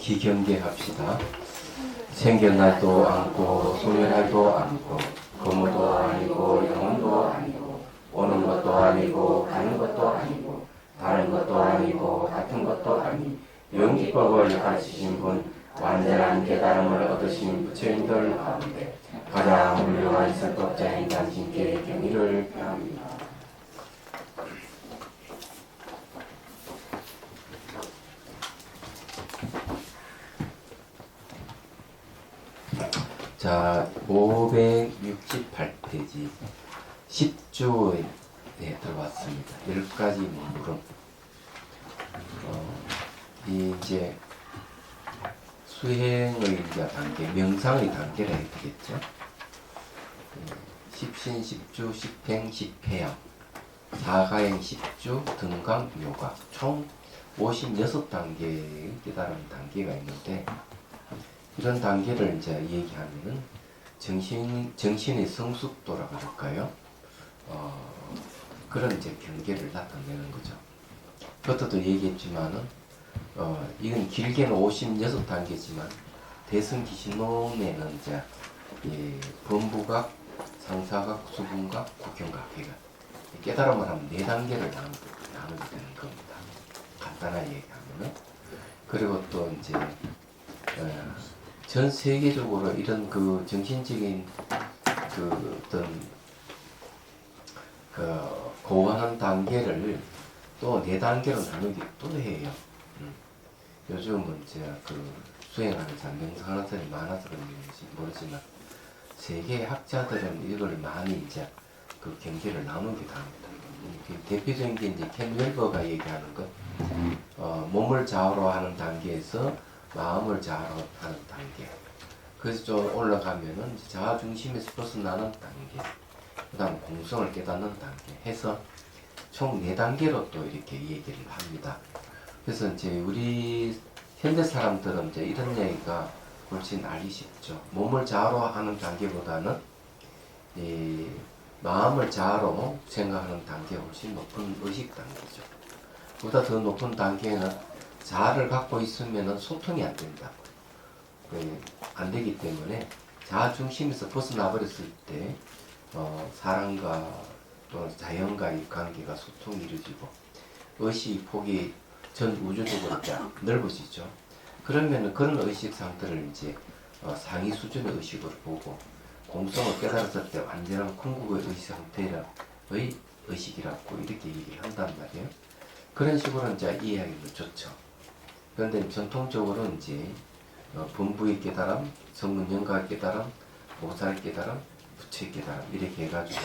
기경계합시다. 생견날도 않고 소멸날도 않고 거무도 아니고 영혼도 아니고 오는 것도 아니고 가는 것도 아니고 다른 것도 아니고 같은 것도 아니 영기법을 가르치신 분 완전한 깨달음을 얻으신 부처님들 가운데 가장 훌륭한 설법자인 당신께 경의를 표합니다. 자, 568페이지 10조에 들어왔습니다. 10가지 물음. 이제 수행의 이제 단계, 명상의 단계라 해야 되겠죠. 십신, 십주, 십행, 십회양, 사가행, 십주, 등강, 요각, 총 56단계의 깨달음 단계가 있는데, 이런 단계를 이제 얘기하면은 정신의 성숙도라고 할까요? 그런 이제 경계를 나타내는 거죠. 그것도 얘기했지만은, 이건 길게는 56단계지만, 대승기신론에는 이제, 범부각, 상사각, 수분각, 국경각, 깨달음을 하면 4단계를 나누게 되는 겁니다. 간단하게 얘기하면은. 그리고 또 이제, 전 세계적으로 이런 그 정신적인 그 어떤 고안한 단계를 또 4단계로 나누기도 해요. 요즘은 이제 그 수행하는 사람, 명상하는 사람이 많아서 그런지 모르지만 세계 학자들은 이걸 많이 이제 그 경계를 나누기도 합니다. 대표적인 게 이제 켄 웰버가 얘기하는 것, 몸을 좌우로 하는 단계에서 마음을 좌우로 하는 단계. 그래서 좀 올라가면은 자아 중심에서 벗어나는 단계. 그 다음 공성을 깨닫는 단계. 해서 총 4단계로 또 이렇게 얘기를 합니다. 그래서 이제 우리 현대 사람들은 이제 이런 얘기가 훨씬 알기 쉽죠. 몸을 좌우로 하는 단계보다는 이 마음을 자아로 생각하는 단계가 훨씬 높은 의식 단계죠. 보다 더 높은 단계는 자아를 갖고 있으면 소통이 안 된다. 안 되기 때문에 자아 중심에서 벗어나 버렸을 때 사람과 또 자연과의 관계가 소통이 이루어지고 의식 폭이 전 우주적으로 넓어지죠. 그러면 그런 의식 상태를 이제 상위 수준의 의식으로 보고 공성을 깨달았을 때 완전한 궁극의 의식 상태의 의식이라고 이렇게 얘기를 한단 말이에요. 그런 식으로 이제 이해하기도 좋죠. 그런데 전통적으로 이제 본부의 깨달음, 성문연가의 깨달음, 보살의 깨달음, 부처의 깨달음 이렇게 해가지고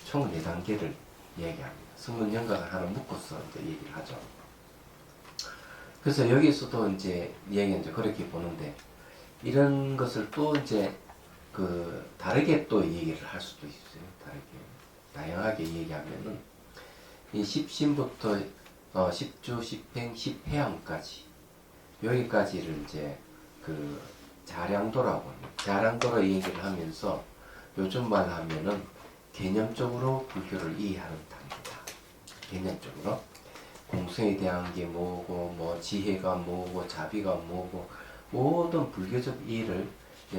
총 4단계를 이야기합니다. 성문연가가 하나 묶어서 이제 얘기를 하죠. 그래서 여기서도 이제 이야기는 이제 그렇게 보는데 이런 것을 또 이제 그 다르게 또 얘기를 할 수도 있어요. 다르게 다양하게 얘기하면은 이 십신부터 십주, 십행, 십회양까지 여기까지를 이제 그 자량도라고 합니다. 자량도로 얘기를 하면서 요즘 말 하면은 개념적으로 불교를 이해하는 단계다. 개념적으로 공성에 대한 게 뭐고 뭐 지혜가 뭐고 자비가 뭐고 모든 불교적 이해를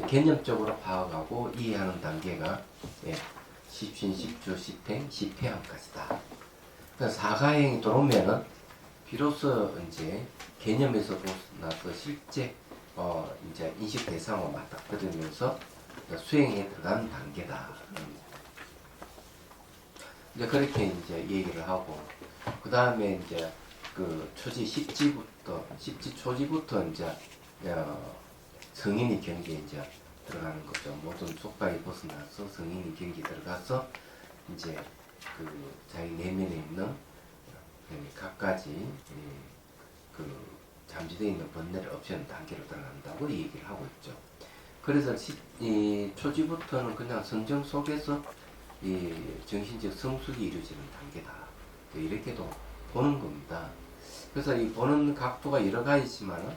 개념적으로 파악하고 이해하는 단계가 십신, 십주, 십행, 십회양까지다. 그래서 사가행이 들어오면은 비로소 이제 개념에서 벗어나서 실제 이제 인식 대상과 맞닥뜨리면서 수행에 들어가는 단계다. 이제 그렇게 이제 얘기를 하고 그 다음에 이제 그 초지 십지 초지부터 이제 성인이 경계에 이제 들어가는 거죠. 모든 속박이 벗어나서 성인이 경계에 들어가서 이제 그 자기 내면에 있는 각가지 그 잠재되어 있는 번뇌를 없애는 단계로 들어간다고 얘기를 하고 있죠. 그래서 이 초지부터는 그냥 선정 속에서 이 정신적 성숙이 이루어지는 단계다. 이렇게도 보는 겁니다. 그래서 이 보는 각도가 여러 가지지만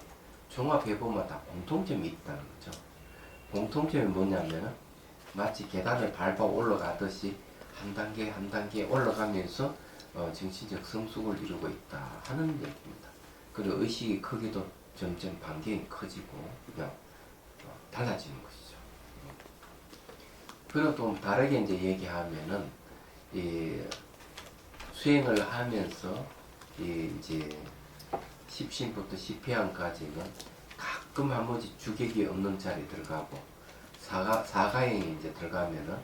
종합해보면 다 공통점이 있다는 거죠. 공통점이 뭐냐면 마치 계단을 밟아 올라가듯이 한 단계 한 단계 올라가면서 정신적 성숙을 이루고 있다 하는 얘기입니다. 그리고 의식의 크기도 점점 반경이 커지고 그냥 달라지는 것이죠. 그리고 또 다르게 이제 얘기하면은 이 수행을 하면서 이 이제 십신부터 십회양까지는 가끔 한 번씩 주객이 없는 자리 들어가고 사가행이 이제 들어가면은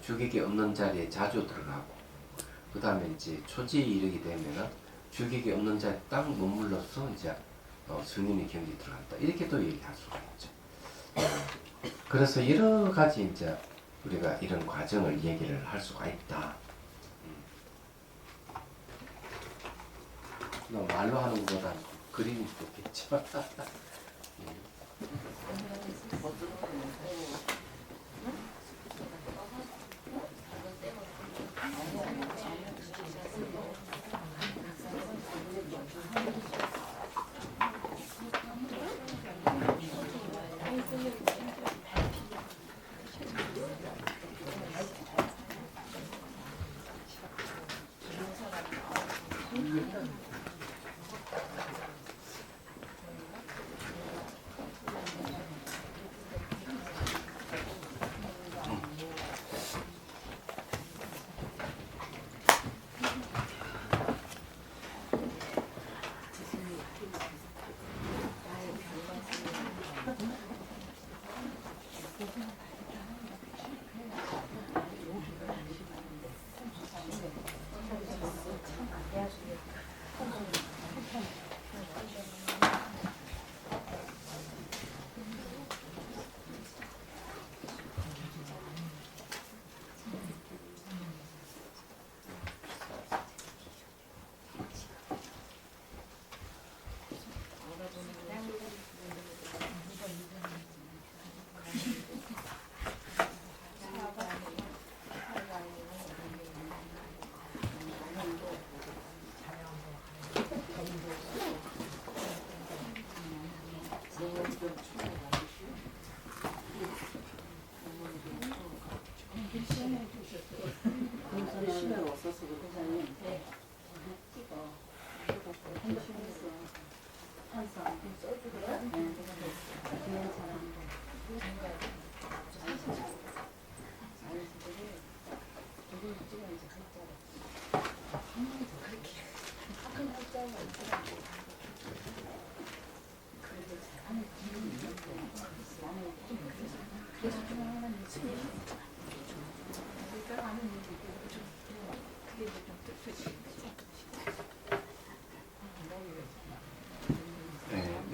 주객이 없는 자리에 자주 들어가고 그 다음에 이제 초지에 이르게 되면은 주객이 없는 자리에 딱 머물러서 이제 스님의 경지에 들어간다 이렇게 또 얘기할 수가 있죠. 그래서 여러 가지 이제 우리가 이런 과정을 얘기를 할 수가 있다. 말로 하는 것보다 그림이 좋겠죠.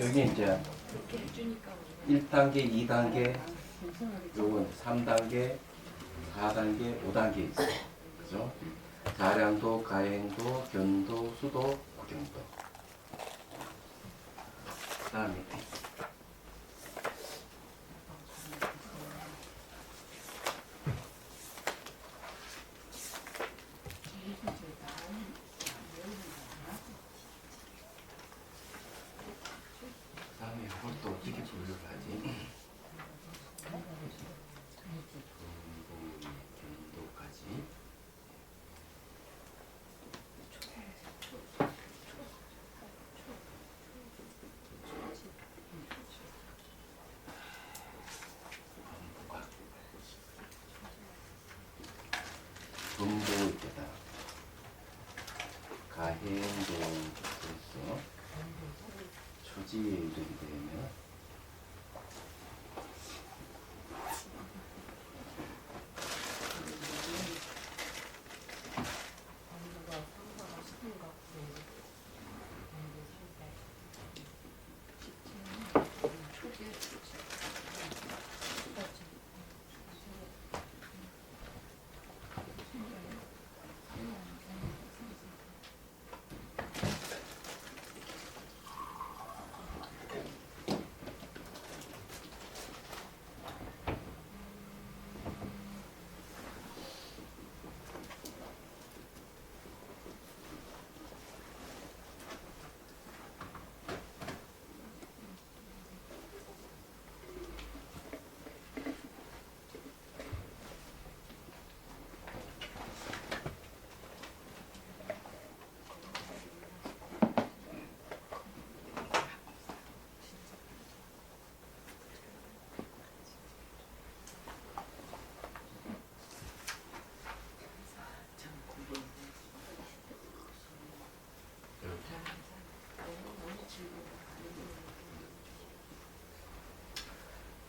여기 이제 1단계, 2단계, 요건 3단계, 4단계, 5단계 있어요. 그죠? 자량도, 가행도, 견도, 수도, 구경도. 그 다음에 이걸 또 어떻게 분류를 하지? 견도까지. 검도 있다. 가행도 있어. 초지에 이르게 되면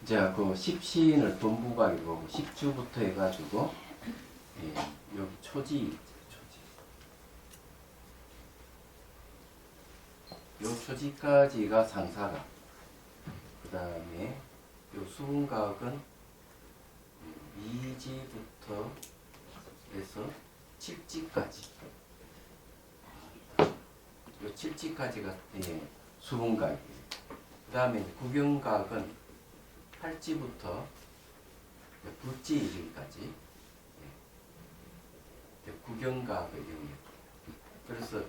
이제 그 십신을 범부각이 보고 십주부터 해가지고 예, 여기 초지. 요 초지까지가 상사각. 그 다음에 요 수분각은 이지부터 해서 칠지까지. 요 칠지까지가 예, 수분각이에요. 그 다음에 구경각은 팔지부터 불지 이르기까지 예, 구경각의 영역. 그래서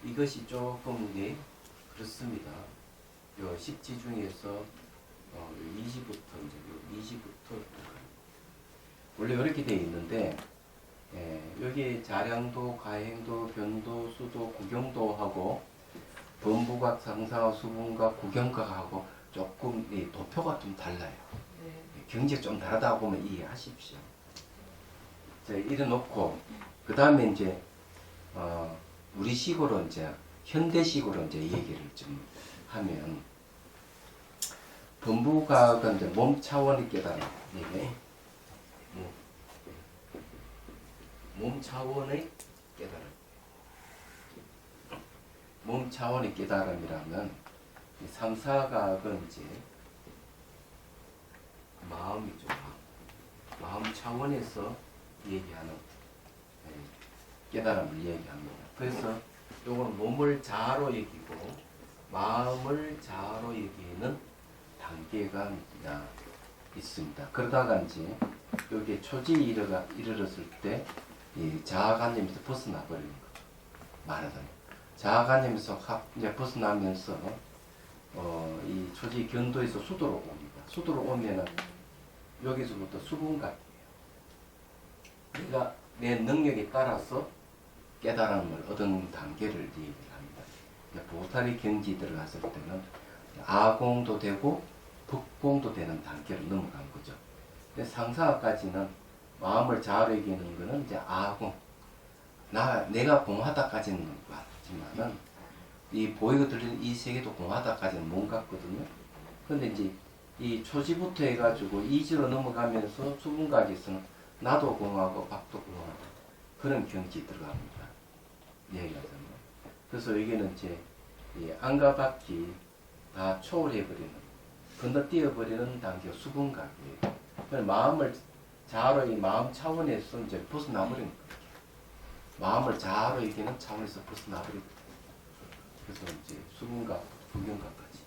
이것이 조금 예, 그렇습니다. 요 십지 중에서 이지부터 이제 이지부터 원래 이렇게 되어 있는데 여기 자량도, 가행도, 변도, 수도, 구경도하고 범부각, 상사각, 수분각, 구경각하고 조금 이 도표가 좀 달라요. 네. 경제 좀 다르다고 보면 이해하십시오. 자, 이래 놓고 그 다음에 이제 우리식으로 이제 현대식으로 이제 얘기를 좀 하면 범부각은 이제 몸 차원의 깨달음, 이게 몸 차원의 깨달음. 몸 차원의 깨달음이라면 이 상사각은 이제 마음이죠. 마음 차원에서 얘기하는 깨달음을 얘기합니다. 그래서 요거는 몸을 자아로 얘기고 마음을 자아로 얘기하는 단계가 있습니다. 그러다가 이제 여기 초지에 이르렀을 때 이 자아관념에서 벗어나 버리는 거죠. 말하자면 자아관념에서 이제 벗어나면서 이 초지 견도에서 수도로 옵니다. 수도로 오면은 여기서부터 수분각이에요. 내가 내 능력에 따라서 깨달음을 얻은 단계를 얘기를 합니다. 보살의 경지 들어갔을 때는 아공도 되고 법공도 되는 단계로 넘어간 거죠. 근데 상사까지는 마음을 자아로 이기는 거는 이제 아공, 내가 공하다까지는 맞지만은 이 보이고 들리는 이 세계도 공하다까지는 못 갔거든요. 근데 이제 이 초지부터 해가지고 이지로 넘어가면서 수분각에서는 나도 공하고 밥도 공하고 그런 경지에 들어갑니다. 얘기하자면. 그래서 여기는 이제 이 안과 밖이 다 초월해버리는, 건너뛰어버리는 단계가 수분각이에요. 마음을 자아로 이 마음 차원에서 이제 벗어나버리는 거예요. 마음을 자아로 이기는 차원에서 벗어나버리고, 그래서 이제 수분각, 구경각까지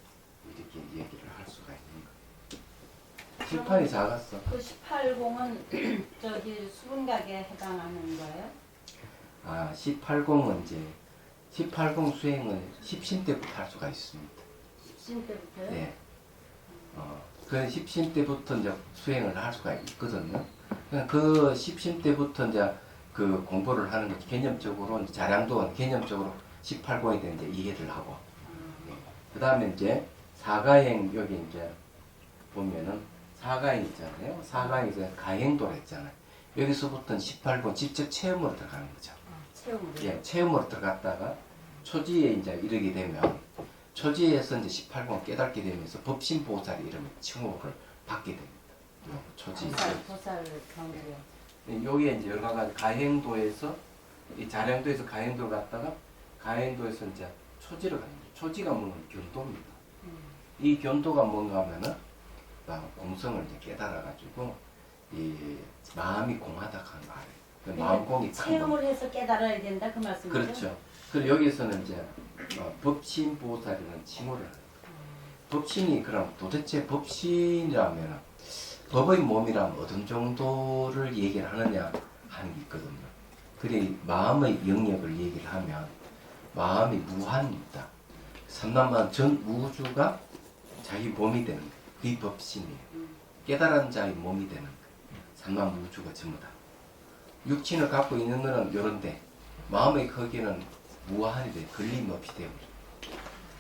이렇게 얘기를 할 수가 있는 거예요. 칠판이 작았어. 그 18공은 저기 수분각에 해당하는 거예요? 18공은 이제 18공 수행은 10신 때부터 할 수가 있습니다. 10신 때부터요? 네. 그 10신 때부터 이제 수행을 할 수가 있거든요. 그 10신 때부터 이제 그 공부를 하는 거 개념적으로 자량도 개념적으로 18공에 대해 이제 이해를 하고. 네. 그 다음에 이제 사가행 여기 이제 보면은 사가행 있잖아요. 사가행에서 가행도를 했잖아요. 여기서부터는 18공 직접 체험으로 들어가는 거죠. 체험으로? 예, 체험으로 들어갔다가 초지에 이제 이르게 되면 초지에서 이제 18공 깨닫게 되면서 법신보살이 이름을 칭호를 받게 됩니다. 초지. 보살 경지요. 여기에 이제 여러 가지 가행도에서 이 자량도에서 가행도를 갔다가 가행도에서 이제 초지를 가는 거예요. 초지가 뭐냐면 견도입니다. 이 견도가 뭔가 하면은 공성을 이제 깨달아가지고 이 마음이 공하다 하는 말이에요. 그 마음 공이 체험을 해서 깨달아야 된다 그 말씀이죠? 그렇죠. 그리고 여기서는 이제 법신보살이라는 칭호를 하는 거예요. 법신이 그럼 도대체 법신이라면 법의 몸이라면 어떤 정도를 얘기를 하느냐 하는 게 있거든요. 그래 마음의 영역을 얘기를 하면 마음이 무한입니다. 삼남만 전 우주가 자기 몸이 되는 거예요. 그게 법신이에요. 깨달은 자의 몸이 되는 거예요. 삼남 우주가 전부 다. 육신을 갖고 있는 거는 요런데 마음의 크기는 무한이 돼 걸림 없이 되어버려.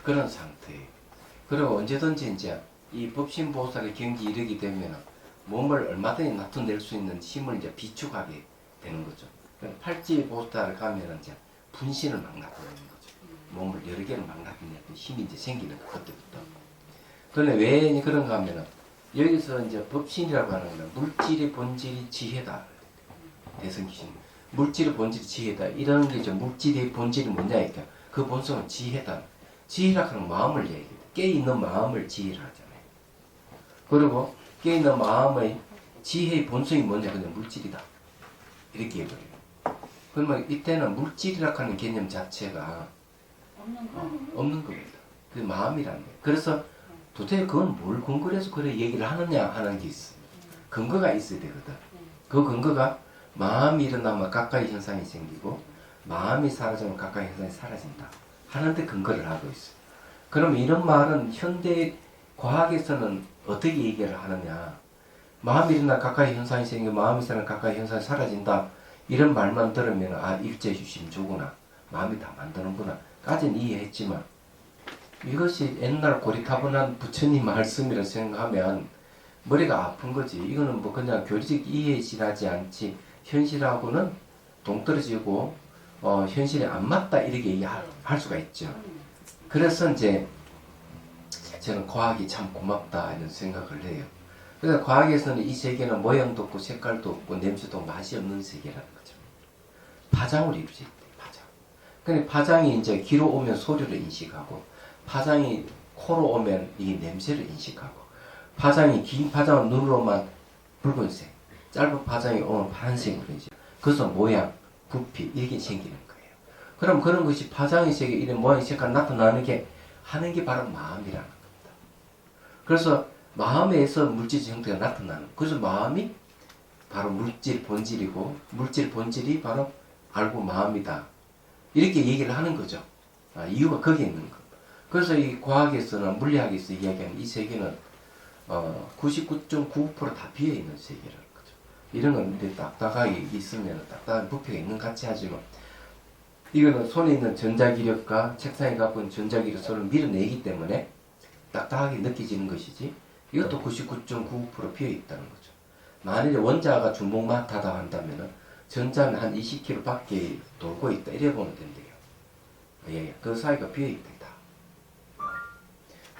그런 상태예요. 그리고 언제든지 이제 이 법신보살의 경지 이르게 되면 몸을 얼마든지 나타낼 수 있는 힘을 이제 비축하게 되는 거죠. 팔찌보살을 가면 이제 분신을 막 나타내는 거죠. 몸을 여러 개를 막 나타내는 힘이 이제 생기는 거 그때부터. 그런데 왜 그런가 하면은 여기서 이제 법신이라고 하는 건 물질의 본질이 지혜다. 대승기신. 물질의 본질이 지혜다. 이런 게 좀 물질의 본질이 뭐냐 이까 그 본성은 지혜다. 지혜라 하는 마음을 얘기해. 깨있는 마음을 지혜라 하잖아요. 그리고 깨있는 마음의 지혜의 본성이 뭐냐? 그냥 물질이다. 이렇게 해버려요. 그러면 이때는 물질이라 하는 개념 자체가 없는 겁니다. 그 마음이라는 거예요. 그래서 도대체 그건 뭘 근거로 해서 그래 얘기를 하느냐 하는 게 있습니다. 근거가 있어야 되거든. 그 근거가 마음이 일어나면 가까이 현상이 생기고 마음이 사라지면 가까이 현상이 사라진다 하는데 근거를 하고 있어요. 그럼 이런 말은 현대 과학에서는 어떻게 얘기를 하느냐? 마음이 일어나 가까이 현상이 생기고 마음이 사라지면 가까이 현상이 사라진다. 이런 말만 들으면 아 일제유심조구나. 마음이 다 만드는구나. 까지는 이해했지만 이것이 옛날 고리타분한 부처님 말씀이라 생각하면 머리가 아픈 거지. 이거는 뭐 그냥 교리적 이해에 지나지 않지 현실하고는 동떨어지고 현실에 안 맞다 이렇게 얘기할 수가 있죠. 그래서 이제 저는 과학이 참 고맙다 이런 생각을 해요. 그래서 과학에서는 이 세계는 모양도 없고 색깔도 없고 냄새도 맛이 없는 세계라는 거죠. 파장으로 이루어져 있대. 파장. 근데 파장이 이제 귀로 오면 소리를 인식하고 파장이 코로 오면 이 냄새를 인식하고 파장이 긴 파장은 눈으로만 붉은색, 짧은 파장이 오면 파란색으로 인식. 그래서 모양, 부피 이게 생기는 거예요. 그럼 그런 것이 파장의 세계 이런 모양, 색깔 나타나는 게 하는 게 바로 마음이라는 겁니다. 그래서 마음에서 물질 형태가 나타나는. 그래서 마음이 바로 물질 본질이고 물질 본질이 바로 알고 마음이다. 이렇게 얘기를 하는 거죠. 이유가 거기에 있는 거. 그래서 이 과학에서는 물리학에서 이야기하는 이 세계는 99.99%다 비어있는 세계라는 거죠. 이런 건 근데 딱딱하게 있으면 딱딱한 부피가 있는 것 같이 하지만 이거는 손에 있는 전자기력과 책상에 갖고 있는 전자기력 서로 밀어내기 때문에 딱딱하게 느껴지는 것이지 이것도 99.99% 비어있다는 거죠. 만일에 원자가 중복마타다 한다면 전자는 한 20km 밖에 돌고 있다 이래 보면 된대요. 예, 그 사이가 비어있다.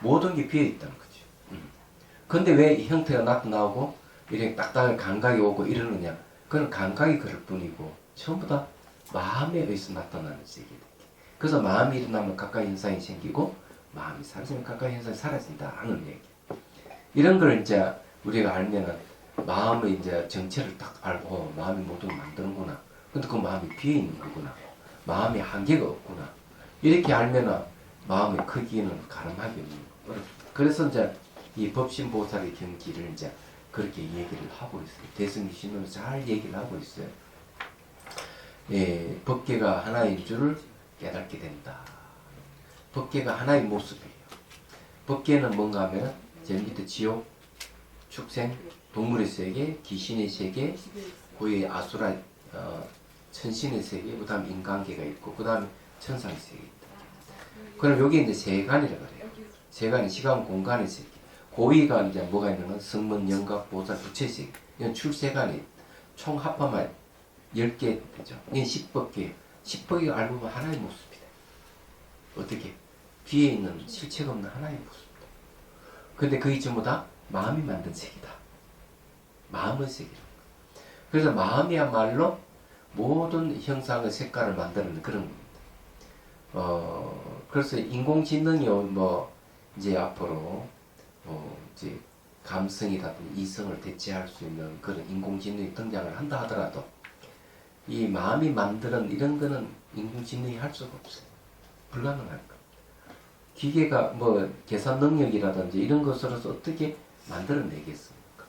모든 게 비어있다는 거죠. 근데 왜 이 형태가 나타나고 이렇게 딱딱한 감각이 오고 이러느냐? 그건 감각이 그럴 뿐이고 전부 다 마음에 의해서 나타나는 세계다. 그래서 마음이 일어나면 가까이 현상이 생기고 마음이 사라지면 가까이 현상이 사라진다 하는 얘기. 이런 걸 이제 우리가 알면은 마음의 이제 정체를 딱 알고 마음이 모든 걸 만드는구나. 근데 그 마음이 비어 있는 거구나. 마음이 한계가 없구나. 이렇게 알면은 마음의 크기는 가늠하기 없는 거. 그래서 이제 이 법신보살의 경기를 이제 그렇게 얘기를 하고 있어요. 대승기신은 잘 얘기를 하고 있어요. 예, 법계가 하나인 줄을 깨닫게 된다. 법계가 하나의 모습이에요. 법계는 뭔가 하면 제일 밑에 지옥, 축생, 동물의 세계, 귀신의 세계, 고의 아수라, 천신의 세계, 그 다음 인간계가 있고, 그 다음 천상의 세계 있다. 그럼 여기 이제 세간이라고 그래요. 세간이 시간, 공간의 세계. 고위가 이제 뭐가 있는 성문, 영각, 보살, 부처의 세계. 이건 출세간이 총 합하면 10개 되죠. 이건 10법계. 10법계가 알고 보면 하나의 모습이다. 어떻게? 뒤에 있는 실체가 없는 하나의 모습이다. 근데 그게 전부 다 마음이 만든 세계다. 마음의 세계다. 그래서 마음이야말로 모든 형상의 색깔을 만드는 그런 겁니다. 그래서 인공지능이 이제 앞으로 이제 감성이라든지 이성을 대체할 수 있는 그런 인공지능이 등장을 한다 하더라도 이 마음이 만드는 이런 거는 인공지능이 할 수가 없어요. 불가능할 겁니다. 기계가 계산 능력이라든지 이런 것으로서 어떻게 만들어내겠습니까?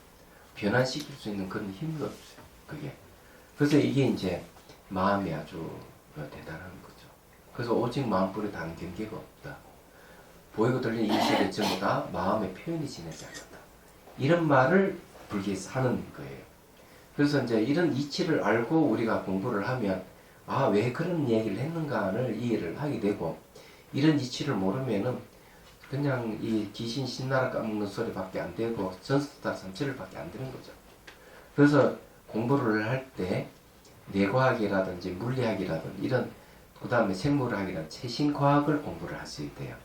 변환시킬 수 있는 그런 힘도 없어요. 그게. 그래서 이게 이제 마음이 아주 대단한 거죠. 그래서 오직 마음뿐이 다른 경계가 없다. 보이고 들리는 이 세계 전부 다 마음의 표현이 지내지 않는다. 이런 말을 불교에서 하는 거예요. 그래서 이제 이런 이치를 알고 우리가 공부를 하면 왜 그런 얘기를 했는가를 이해를 하게 되고 이런 이치를 모르면은 그냥 이 귀신 신나라 까먹는 소리밖에 안 되고 전스타 삼칠밖에 안 되는 거죠. 그래서 공부를 할 때 뇌과학이라든지 물리학이라든지 이런 그 다음에 생물학이라든지 최신과학을 공부를 하셔야 돼요.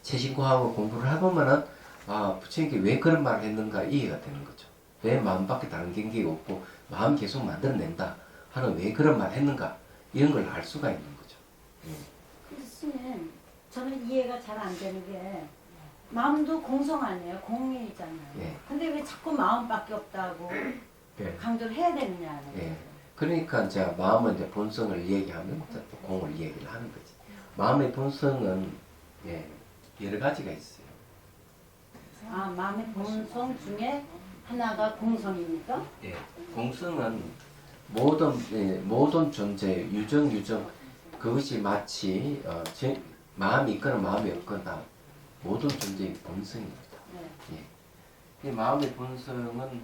최신과학을 공부를 해보면은 아 부처님께 왜 그런 말을 했는가 이해가 되는 거죠. 왜 마음밖에 다른 경계가 없고 마음 계속 만들어낸다 하는 왜 그런 말을 했는가 이런 걸 알 수가 있는 거죠. 근데 스님, 저는 이해가 잘 안 되는 게 마음도 공성 아니에요? 공이잖아요. 예. 근데 왜 자꾸 마음밖에 없다고 예. 강조를 해야 되느냐는 예. 거예요. 그러니까 이제 마음은 이제 본성을 얘기하면 또 공을 얘기를 하는 거지. 마음의 본성은 예, 여러 가지가 있어요. 아, 마음의 본성 중에 하나가 공성입니까? 예, 공성은 모든 존재 유정 그것이 마치 마음이 있거나 마음이 없거나 모든 존재의 본성입니다. 네. 예. 이 마음의 본성은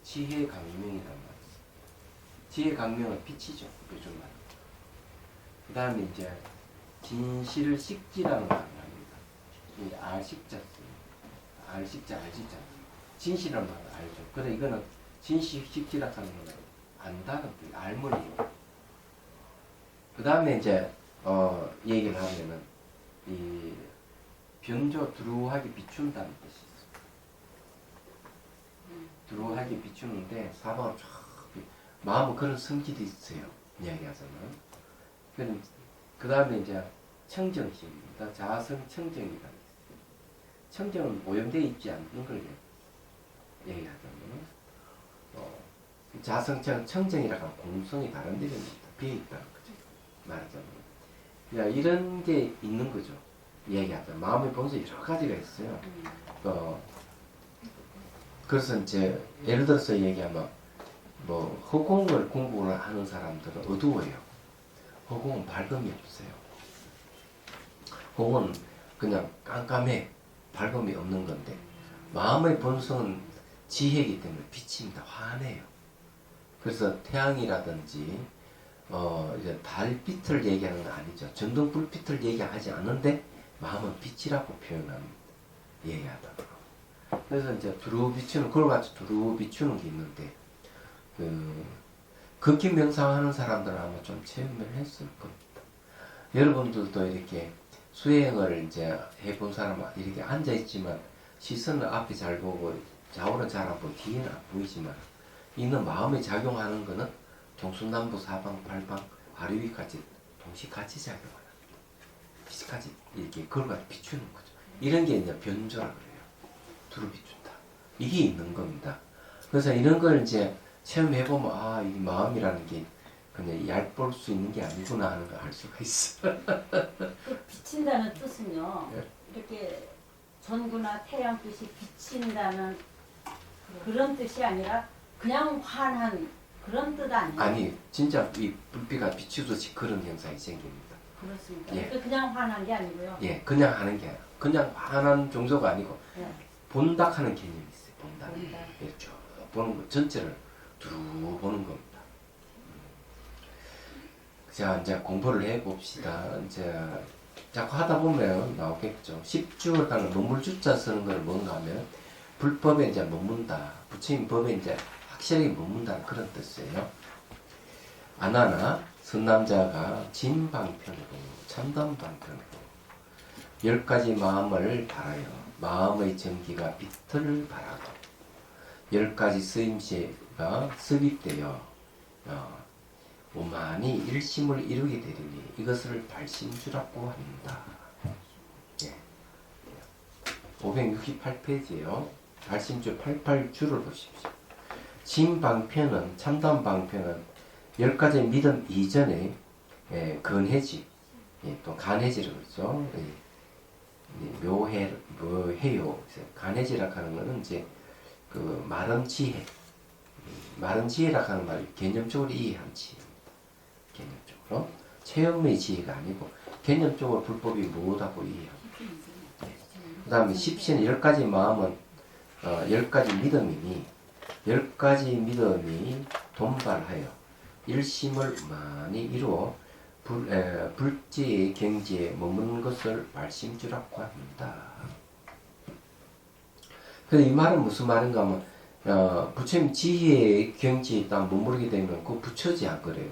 지혜 강명이란 말이죠. 지혜 강명은 빛이죠. 요즘 말. 그 다음에 이제 진실을 식지라는 말을 합니다. 이 알식자 씁니다. 알식자 알식자. 진실이란 말을 알죠. 근데 이거는 진실식지라 하는 거는 안다는 뜻, 알문이에요. 그 다음에 이제 얘기를 하면은 이 변조 두루하게 비춘다는 뜻이 있어요. 두루하게 비추는데 사방을 쫙 마음은 그런 성질이 있어요. 이야기하자면. 그 다음에 이제 청정심입니다. 자성 청정이라는 게 있어요. 청정은 오염되어 있지 않는 걸 얘기하자면 자성청 청정이라고 하면 공성이 다른 데는 비어있다는 거죠. 말하자면. 그러니까 이런 게 있는 거죠. 이야기하자면 마음의 본성이 여러 가지가 있어요. 그래서 이제 예를 들어서 얘기하면 뭐 허공을 공부를 하는 사람들은 어두워요. 허공은 밝음이 없어요. 허공은 그냥 깜깜해. 밝음이 없는 건데 마음의 본성은 지혜이기 때문에 빛입니다. 환해요. 그래서 태양이라든지 이제 달빛을 얘기하는 건 아니죠. 전등 불빛을 얘기하지 않는데 마음은 빛이라고 표현합니다. 얘기하다가. 그래서 이제 두루 비추는 그걸 같이 두루 비추는 게 있는데 극히 명상하는 사람들은 아마 좀 체험을 했을 겁니다. 여러분들도 이렇게 수행을 이제 해본 사람은 이렇게 앉아 있지만 시선을 앞에 잘 보고 좌우는 잘 안 보고 뒤에는 안 보이지만 이는 마음에 작용하는 거는 동서남북 사방 팔방 아래 위까지 동시 같이 작용하는 같이 이렇게 그걸 가지고 비추는 거죠. 이런 게 이제 변조라 그래요. 두루 비춘다. 이게 있는 겁니다. 그래서 이런 걸 이제 체험해보면 아, 이 마음이라는 게 그냥 얕볼 수 있는 게 아니구나 하는 걸 알 수가 있어. 그 비친다는 뜻은요. 예. 이렇게 전구나 태양빛이 비친다는 그런 뜻이 아니라 그냥 환한 그런 뜻 아니에요? 아니, 진짜 이 불빛가 비추듯이 그런 현상이 생깁니다. 그렇습니까? 예. 그러니까 그냥 환한 게 아니고요. 예, 그냥 하는 게 아니라 그냥 환한 정도가 아니고 예. 본닥 하는 개념이 있어요. 본닥. 본닥. 예, 쭉 보는 거 전체를 두루 보는 겁니다. 자, 이제 공부를 해봅시다. 이제 자꾸 하다 보면 나오겠죠. 10주를 하는 논물주자 쓰는 걸 뭔가 하면 불법에 이제 머문다. 부처님 법에 이제 확실하게 머문다는 그런 뜻이에요. 아나나 선남자가 진방편으로 참담방편으로 10가지 마음을 바라요. 마음의 정기가 빛을 바라고 10가지 쓰임새가 습입되어 오만이 일심을 이루게 되리니 이것을 발심주라고 합니다. 예. 568페이지에요. 발심주 88주를 보십시오. 진방편은 참담방편은 10가지 믿음 이전에 근해지 또 간해지라고 그러죠. 묘해요. 간해지라고 하는 것은 이제 그 마른 지혜 마른 지혜라고 하는 말 개념적으로 이해한 지혜입니다. 개념적으로 체험의 지혜가 아니고 개념적으로 불법이 뭐다고 이해합니다. 그 다음에 십신 10가지 마음은 10가지 믿음이니 10가지 믿음이 돈발하여 일심을 많이 이루어 불지의 경지에 머무는 것을 발심주라고 합니다. 근데 이 말은 무슨 말인가 하면 부처님 지혜의 경지에 딱 머무르게 되면 그 부처지 안 그래요.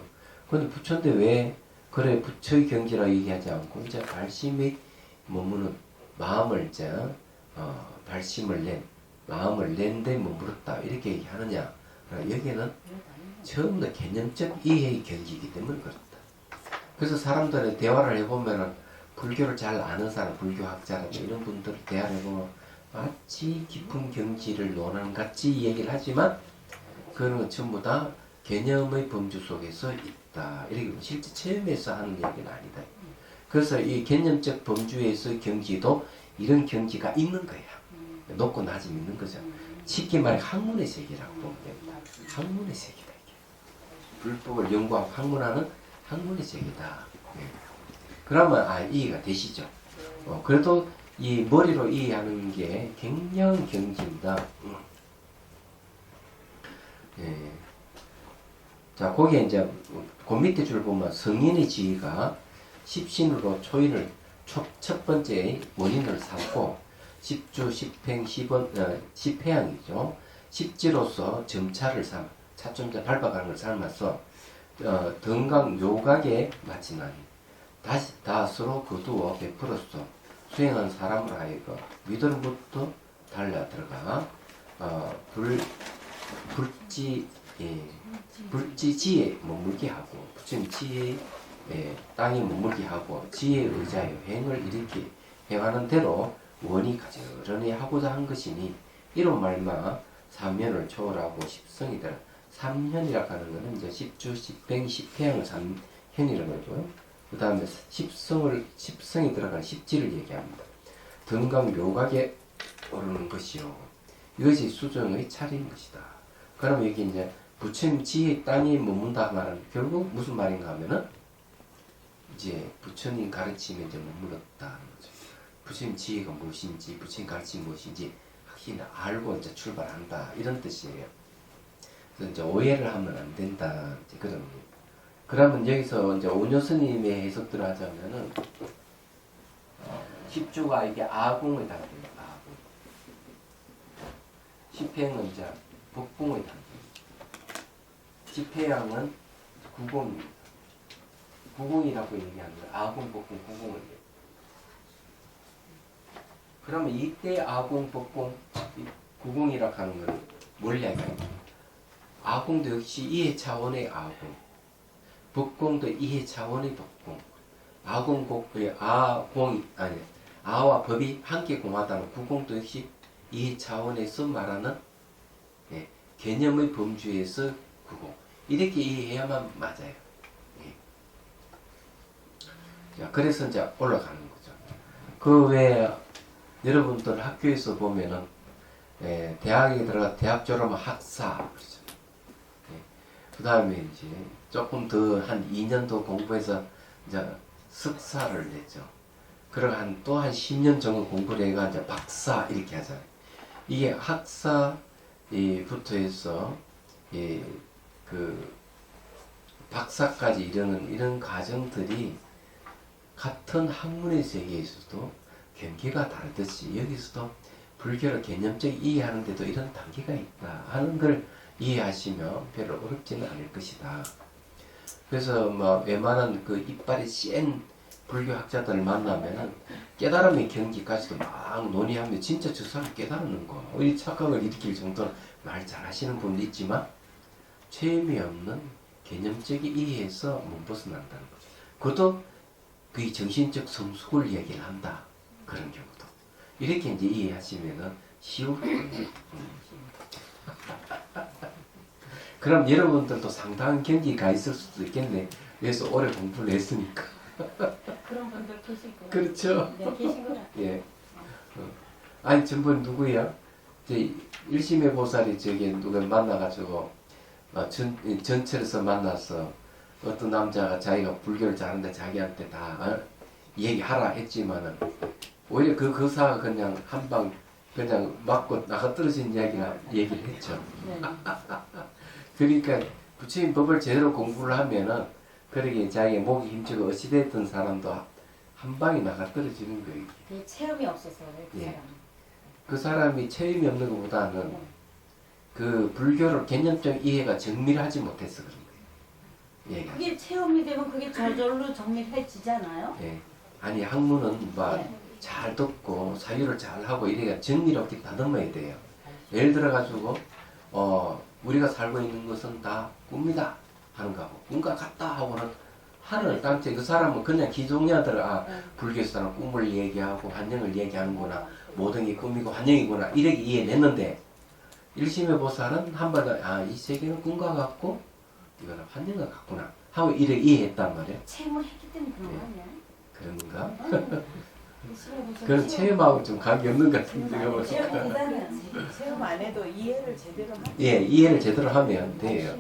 근데 부처인데 왜 그래 부처의 경지라 얘기하지 않고 이제 발심에 머무는 마음을 이제 발심을 낸 마음을 낸데 머물렀다 이렇게 얘기하느냐? 여기에는 처음부터 개념적 이해의 경지이기 때문에 그렇다. 그래서 사람들의 대화를 해보면은 불교를 잘 아는 사람, 불교학자라든가 이런 분들 대화를 해보면 마치 깊은 경지를 논하는 같이 얘기를 하지만 그거는 전부 다 개념의 범주 속에서 있다. 이렇게 실제 체험에서 하는 얘기는 아니다. 그래서 이 개념적 범주에서 경지도 이런 경지가 있는 거야. 높고 낮이 있는 거죠. 쉽게 말해 학문의 세계라고 보면 됩니다. 학문의 세계다 이게. 불법을 연구하고 학문하는 학문의 세계다. 네. 그러면 이해가 되시죠? 그래도 이 머리로 이해하는 게 굉장히 경지입니다. 네. 자, 거기에 이제 그 밑에 줄 보면 성인의 지위가 십신으로 초인을 첫 번째 원인을 삼고 십주, 십행, 십회양이죠. 십지로서 점차를 삼아 차점자 밟아가는 걸 삶아서 등강 요각에 마치나니 다시 다스로 거두어 베풀었어 수행한 사람을 하여금 위들부터 달려 들어가 불지지에 머물게 하고 부처님 지혜 땅에 머물게 하고 지혜에 의자여 행을 이렇게 행하는 대로 원이 가지런히 하고자 한 것이니 이로 말마 삼면을 초월하고 십성이더라. 삼현이라고 하는 것은 이제 십주, 십행, 십회양을 삼현이라고 하죠. 그 다음에 십성이 들어간 십지를 얘기합니다. 등강 묘각에 오르는 것이요. 이것이 수정의 차례인 것이다. 그러면 여기 이제 부처님 지혜 땅에 머문다 말은 결국 무슨 말인가 하면은 이제 부처님 가르침에 이제 머물렀다는 거죠. 부처님 지혜가 무엇인지, 부처님 가르침이 무엇인지 확실히 알고 이제 출발한다 이런 뜻이에요. 그래서 이제 오해를 하면 안 된다 이제 그런 겁니다. 그러면 여기서 이제 오뇨 스님의 해석들을 하자면은 십주가 이게 아궁의 단계입니다. 아궁. 십행은 이제 법궁의 단계입니다. 십회양은 구공입니다. 구공이라고 얘기하는 거예요. 아궁, 법궁, 구공을. 그러면 이때 아궁, 법궁, 구공이라고 하는 건 뭘 이야기하는 거예요? 아궁도 역시 이해 차원의 아궁, 법궁도 이해 차원의 법궁. 아와 법이 함께 공하다는 구공도 역시 이해 차원에서 말하는 개념의 범주에서 구공. 이렇게 이해해야만 맞아요. 자, 그래서 이제 올라가는 거죠. 그 외에 여러분들 학교에서 보면은 대학에 들어가 대학 졸업하면 학사 그러죠. 그 다음에 이제 조금 더 한 2년 더 공부해서 이제 석사를 냈죠. 그리고 또 한 10년 정도 공부를 해가 이제 박사 이렇게 하잖아요. 이게 학사부터 해서 그 박사까지 이르는 이런 과정들이 같은 학문의 세계에서도 경계가 다르듯이 여기서도 불교를 개념적 이해하는데도 이런 단계가 있다 하는 걸 이해하시면 별로 어렵지는 않을 것이다. 그래서 뭐 웬만한 그 이빨이 센 불교학자들을 만나면은 깨달음의 경지까지도 막 논의하면 진짜 저 사람 깨달는 거, 이 착각을 일으킬 정도로 말 잘하시는 분도 있지만 체험이 없는 개념적인 이해에서 못 벗어난다는 거죠. 그것도 그 정신적 성숙을 얘기를 한다. 그런 경우도. 이렇게 이제 이해하시면은 쉬울 거예요. 그럼 여러분들도 상당한 경기가 있을 수도 있겠네. 그래서 오래 공부를 했으니까. 그런 분들 계실 거예요. 그렇죠. 네, 계신 것 같아요. 예. 아니, 전번 누구야? 일심의 보살이 저기 누가 만나가지고, 전철에서 만나서 어떤 남자가 자기가 불교를 잘하는데 자기한테 다 얘기하라 했지만은 오히려 그 거사가 그냥 한방 그냥 맞고 나가 떨어진 얘기를 했죠. 네. 그러니까 부처님 법을 제대로 공부를 하면은 그러게 자기의 목이 힘주고 어찌됐던 사람도 한 방에 나가 떨어지는 거예요. 그 체험이 없어서 그 예. 사람. 그 사람이 체험이 없는 것보다는 그 불교를 개념적 이해가 정밀하지 못해서 그런 거예요. 예. 그게 체험이 되면 그게 저절로 정밀해지잖아요. 예. 아니 학문은 뭐 네. 잘 듣고 사유를 잘 하고 이래야 정의롭게 다듬어야 돼요. 예를 들어 가지고 우리가 살고 있는 것은 다 꿈이다 하는 거하고 꿈과 같다 하고는 하늘 땅째 그 사람은 그냥 기종녀들 불교에서는 꿈을 얘기하고 환영을 얘기하는구나 모든 게 꿈이고 환영이구나 이렇게 이해했는데 일심의 보살은 한번 이 세계는 꿈과 같고 이거는 환영과 같구나 하고 이렇게 이해했단 말이에요. 체험을 했기 때문에 그런 거 아니야? 그런가? 그런 체험하고 좀 감이 없는 것 같은데 제가 볼때. 체험 안 해도 이해를 제대로 하면 예, 이해를 제대로 하면 돼요.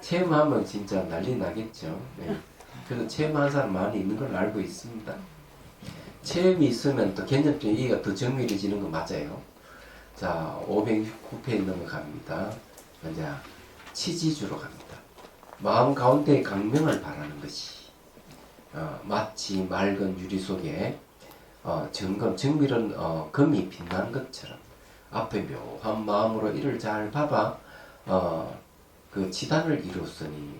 체험하면 진짜 난리 나겠죠. 예. 그래서 체험한 사람 많이 있는 걸 알고 있습니다. 체험이 있으면 또 개념적인 이해가 더 정밀해지는 거 맞아요. 자, 569페이지 넘어갑니다. 이제 치지주로 갑니다. 마음 가운데 강명을 바라는 것이 마치 맑은 유리 속에 정밀은 금이 빛난 것처럼 앞에 묘한 마음으로 이를 잘 봐봐 그 지단을 이루었으니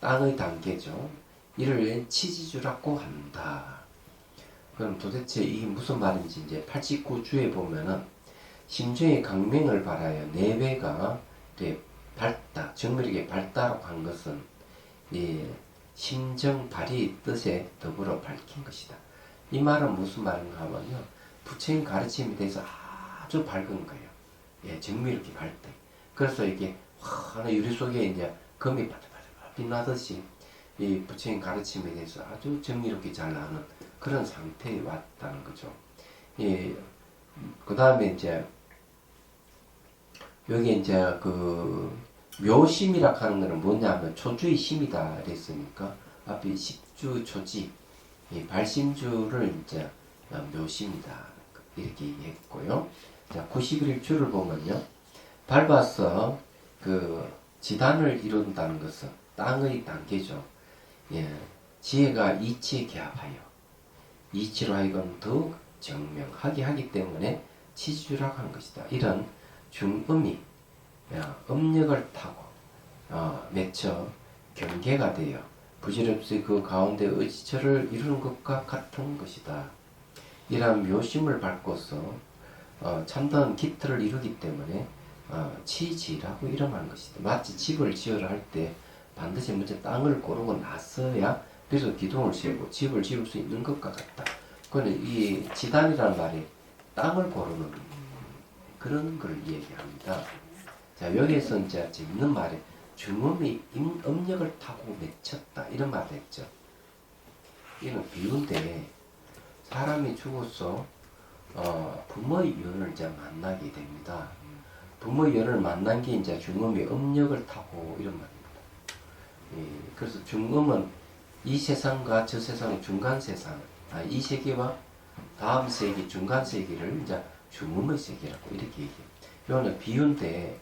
땅의 단계죠. 이를 치지주라고 한다. 그럼 도대체 이게 무슨 말인지 이제 89주에 보면은 심중의 강명을 바라여 내외가 밝다, 정밀하게 밝다라고 한 것은 이 심정 발의 뜻에 더불어 밝힌 것이다. 이 말은 무슨 말인가 하면요. 부처님 가르침에 대해서 아주 밝은 거예요. 예, 정밀하게 밝대. 그래서 이게 하나 유리 속에 이제 금이 바들바들 빛나듯이 이 부처님 가르침에 대해서 아주 정밀하게 잘 아는 그런 상태에 왔다는 거죠. 예, 그 다음에 이제 여기 이제 그 묘심이라 하는 거는 뭐냐면 초주의 심이다 그랬으니까 앞에 십주 초지 발심주를 이제 묘심이다 이렇게 얘기했고요. 자 91주를 보면요. 밟아서 그 지단을 이룬다는 것은 땅의 단계죠. 예, 지혜가 이치에 개합하여 이치로 하여금 더욱 정명하게 하기 때문에 치주라고 한 것이다. 이런 중음이 음력을 타고 맺혀 경계가 되어 부질없이 그 가운데 의지처를 이루는 것과 같은 것이다. 이러한 묘심을 밟고서 참다운 기틀을 이루기 때문에 치지라고 이름하는 것이다. 마치 집을 지으려 할 때 반드시 먼저 땅을 고르고 나서야 그래서 기둥을 세우고 집을 지을 수 있는 것과 같다. 그거는 이 지단이라는 말이 땅을 고르는 그런 걸 얘기합니다. 자 여기에서 이제 재밌는 말이 중음이 음력을 타고 맺혔다 이런 말을 했죠. 이는 비유인데 사람이 죽어서 부모의 연을 이제 만나게 됩니다. 부모의 연을 만난 게 이제 중음이 음력을 타고 이런 말입니다. 예, 그래서 중음은 이 세상과 저 세상의 중간 세상, 이 세계와 다음 세계, 중간 세계를 이제 중음의 세계라고 이렇게 얘기해요. 이거는 비유인데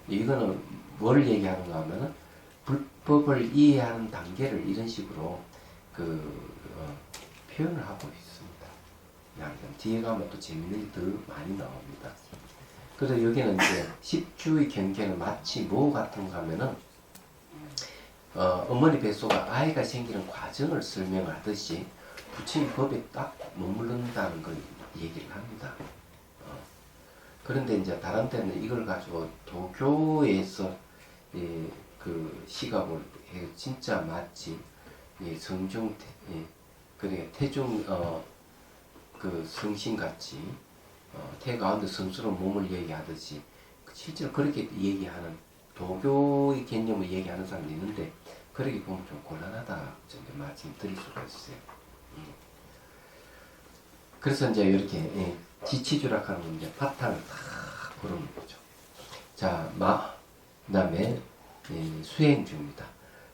이거는 뭘 얘기하는가 하면은 불법을 이해하는 단계를 이런 식으로 표현을 하고 있습니다. 뒤에 가면 또 재밌는 게 더 많이 나옵니다. 그래서 여기는 이제 10주의 경계는 마치 뭐 같은가 하면은 어머니 뱃속에 아이가 생기는 과정을 설명하듯이 부처님 법에 딱 머무른다는 걸 얘기를 합니다. 그런데 이제 다른 때는 이걸 가지고 도교에서 그 시각을 해 진짜 마치 성중 그러니까 태중 그 성신 같이 태 가운데 성스러운 몸을 얘기하듯이 실제로 그렇게 얘기하는 도교의 개념을 얘기하는 사람이 있는데 그렇게 보면 좀 곤란하다 정도 말씀드릴 수가 있어요. 그래서 이제 이렇게 지치주라 하는 건 이제 바탕을 다 고르는 거죠. 자, 그 다음에 수행주입니다.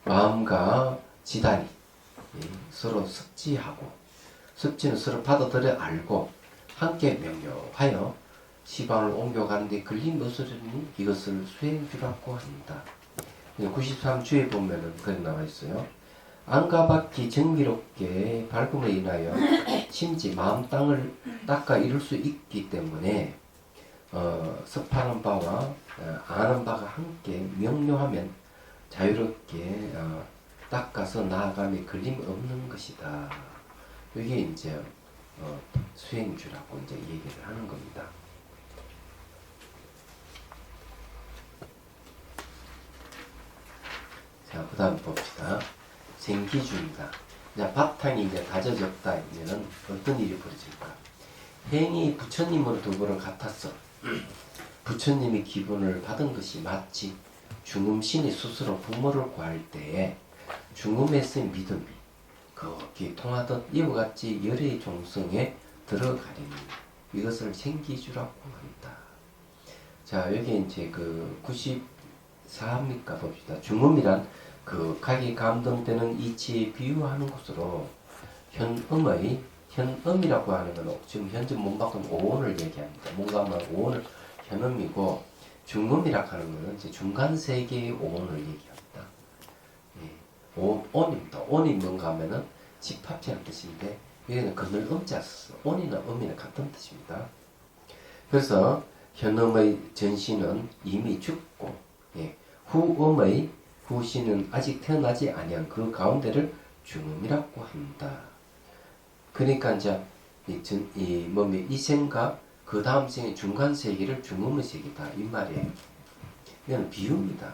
마음과 지단이 서로 섭지하고 섭지는 서로 받아들여 알고 함께 명료하여 시방을 옮겨가는데 걸린 것으니 이것을 수행주라고 한다. 93주에 보면은 그렇게 나와 있어요. 안과 밖이 정미롭게 밝음으로 인하여 심지 마음 땅을 닦아 이룰 수 있기 때문에 섭하는 바와 아는 바가 함께 명료하면 자유롭게 닦아서 나아감에 걸림 없는 것이다. 이게 이제 수행주라고 이제 얘기를 하는 겁니다. 자, 그 다음 봅시다. 생기주입니다. 자, 바탕이 이제 다져졌다. 이제는 어떤 일이 벌어질까? 행이 부처님으로 더불어 같았어. 부처님이 기분을 받은 것이 마치 중음신이 스스로 부모를 구할 때에 중음에서의 믿음이 거기 통하듯 이와 같이 열의 종성에 들어가리니 이것을 생기주라고 한다. 자, 여기 이제 그 94입니까 봅시다. 중음이란 그 각이 감동되는 이치에 비유하는 것으로 현음이라고 하는 건 지금 현재 몸바꾼 오온을 얘기합니다. 뭔가 말 오온을 현음이고 중음이라고 하는 것은 이제 중간 세계의 오온을 얘기합니다. 예. 온입니다. 온이 뭔가 하면은 집합체라는 뜻인데 여기는 그늘 음자 썼어. 온이나 음이나 같은 뜻입니다. 그래서 현음의 전신은 이미 죽고 예. 후음의 후신은 아직 태어나지 아니한 그 가운데를 중음이라고 한다. 그러니까 이제 이 생과 그 다음 생의 중간 세계를 중음의 세계다 이 말이에요. 이건 비유입니다.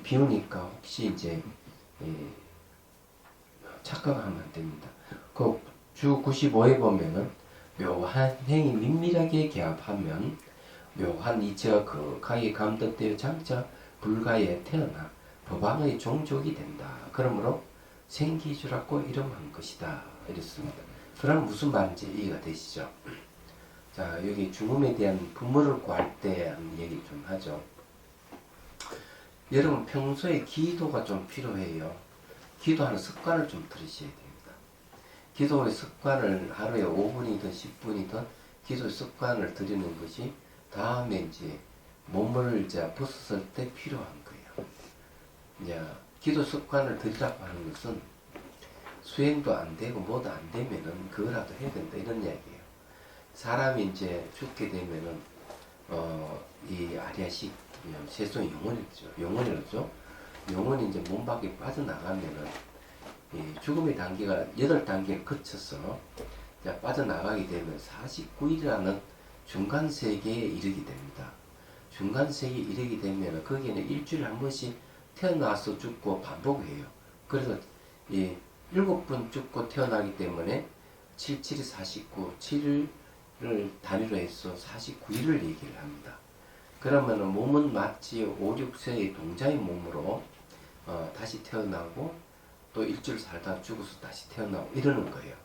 비유니까 혹시 이제 착각하면 안 됩니다. 그 주 95에 보면은 묘한 행이 민밀하게 개합하면 묘한 이치가 그 각이 감독되어 장차 불가에 태어나 법왕의 종족이 된다. 그러므로 생기주라고 이름한 것이다. 이랬습니다. 그럼 무슨 말인지 이해가 되시죠? 자, 여기 중음에 대한 부모를 구할 때 하는 얘기 좀 하죠. 여러분 평소에 기도가 좀 필요해요. 기도하는 습관을 좀 들이셔야 됩니다. 기도의 습관을 하루에 5분이든 10분이든 기도의 습관을 들이는 것이 다음에 이제 몸을 이제 벗었을 때 필요한 거예요. 이제 기도 습관을 들이라고 하는 것은 수행도 안 되고 뭐도 안 되면은 그거라도 해야 된다 이런 이야기예요. 사람이 이제 죽게 되면은 이 아리아식 세속의 영혼이죠. 영혼이 이제 몸 밖에 빠져나가면은 이 죽음의 단계가 8단계를 거쳐서 이제 빠져나가게 되면 49일이라는 중간 세계에 이르게 됩니다. 중간 세계에 이르게 되면 거기에는 일주일에 한 번씩 태어나서 죽고 반복해요. 그래서 이 7번 죽고 태어나기 때문에 77이 49, 7을 단위로 해서 49일을 얘기를 합니다. 그러면은 몸은 마치 5, 6세의 동자의 몸으로 다시 태어나고 또 일주일 살다 죽어서 다시 태어나고 이러는 거예요.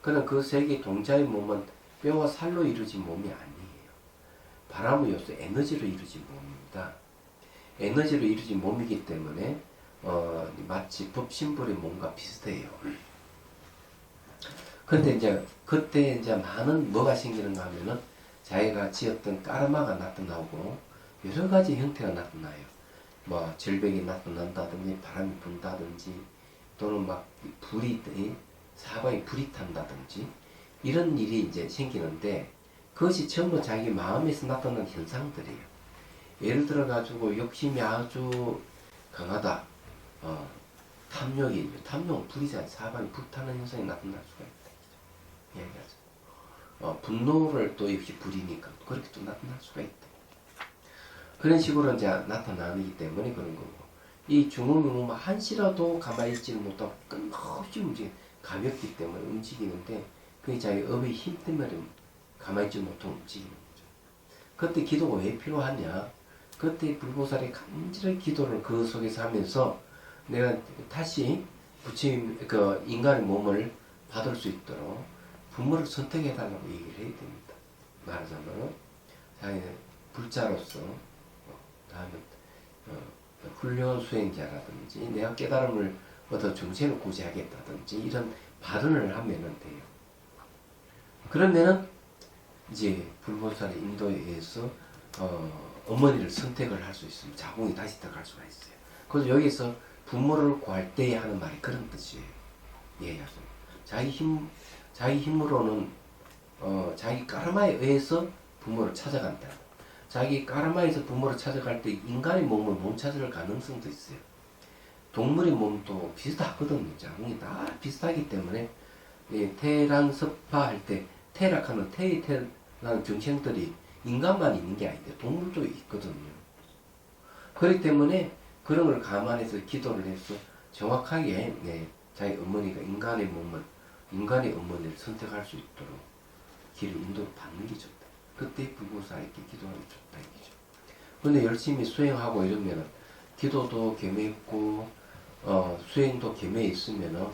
그러나 그 세계 동자의 몸은 뼈와 살로 이루어진 몸이 아니에요. 바람의 요소 에너지로 이루어진 몸입니다. 에너지로 이루어진 몸이기 때문에 마치 법신불의 몸과 비슷해요. 그런데 이제 그때 이제 많은 뭐가 생기는가 하면은 자기가 지었던 까르마가 나타나고 여러 가지 형태가 나타나요. 뭐 절벽이 나타난다든지 바람이 분다든지 또는 막 불이 사방에 불이 탄다든지 이런 일이 이제 생기는데 그것이 전부 자기 마음에서 나타나는 현상들이에요. 예를 들어 가지고 욕심이 아주 강하다. 탐욕은 불이잖아요. 사방에 불타는 현상이 나타날 수가 있다. 얘기하죠. 분노를 또 역시 불이니까 그렇게 또 나타날 수가 있다. 그런 식으로 이제 나타나기 때문에 그런 거고. 이 중음은 한시라도 가만히 있지를 못하고 끊임없이 가볍기 때문에 움직이는데 그게 자기 업의 힘 때문에 가만히 있지 못하고 움직이는 거죠. 그때 기도가 왜 필요하냐? 그때 불보살이 간절히 기도를 그 속에서 하면서 내가 다시 부처님 그 인간의 몸을 받을 수 있도록 부모를 선택해달라고 얘기를 해야 됩니다. 말하자면 자기는 불자로서 다음에 훌륭한 수행자라든지 내가 깨달음을 얻어 정신을 구제하겠다든지 이런 발언을 하면은 돼요. 그러면은 이제 불보살의 인도에 의해서 어머니를 선택을 할 수 있습니다. 자궁이 다시 들어갈 수가 있어요. 그래서 여기서 부모를 구할 때 하는 말이 그런 뜻이에요. 이해하십니까? 자기 힘으로는 자기 까르마에 의해서 부모를 찾아간다. 자기 까르마에서 부모를 찾아갈 때 인간의 몸을 못 찾을 가능성도 있어요. 동물의 몸도 비슷하거든요. 자궁이 다 비슷하기 때문에 이 태랑 습화할 때 태락하는 태의 태라는 정생들이 인간만 있는 게 아닌데 동물도 있거든요. 그렇기 때문에 그런 걸 감안해서 기도를 해서 정확하게 자기 어머니가 인간의 어머니를 선택할 수 있도록 길을 인도를 받는 게 좋다. 그때 불구사에게 기도하는 게 좋다 이거죠. 근데 열심히 수행하고 이러면은 기도도 겸해 있고 수행도 겸해 있으면은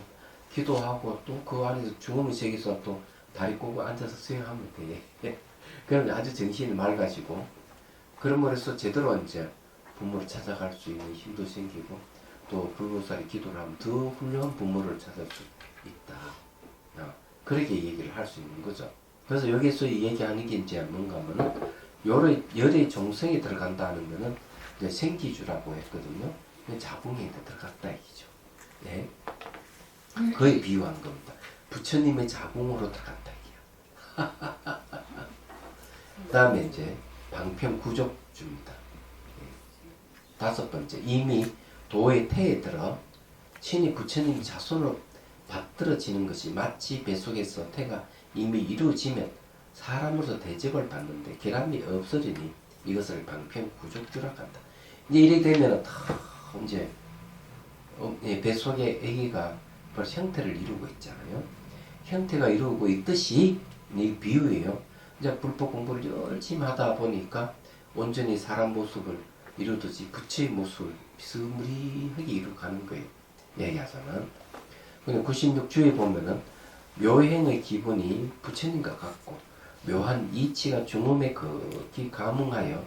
기도하고 또 그 안에서 중음의 세계에서 또 다리 꼬고 앉아서 수행하면 돼. 그러면 아주 정신이 맑아지고 그럼으로 해서 제대로 이제 부모를 찾아갈 수 있는 힘도 생기고 또 불구사의 기도를 하면 더 훌륭한 부모를 찾을 수 있다. 그렇게 얘기를 할 수 있는 거죠. 그래서 여기서 얘기하는 게 이제 뭔가 하면은 열의 종성이 들어간다는 거는 이제 생기주라고 했거든요. 자궁에 들어갔다 이기죠. 예. 거의 비유한 겁니다. 부처님의 자궁으로 들어갔다 이기야. 그 다음에 이제 방편 구족주입니다. 다섯 번째, 이미 도의 태에 들어 친히 부처님 자손으로 받들어지는 것이 마치 뱃속에서 태가 이미 이루어지면 사람으로서 대접을 받는데 결함이 없으리니 이것을 방편 구족주라고 한다. 이제 이렇게 되면 이제 뱃속에 아기가 벌써 형태를 이루고 있잖아요. 형태가 이루고 있듯이 이 비유예요. 이제 불법 공부를 열심히 하다 보니까 온전히 사람 모습을 이루듯이 부처의 모습을 비스무리하게 이루어가는 거예요. 얘기하자면. 근데 96주에 보면은 묘행의 기분이 부처님과 같고 묘한 이치가 중음에 극히 감응하여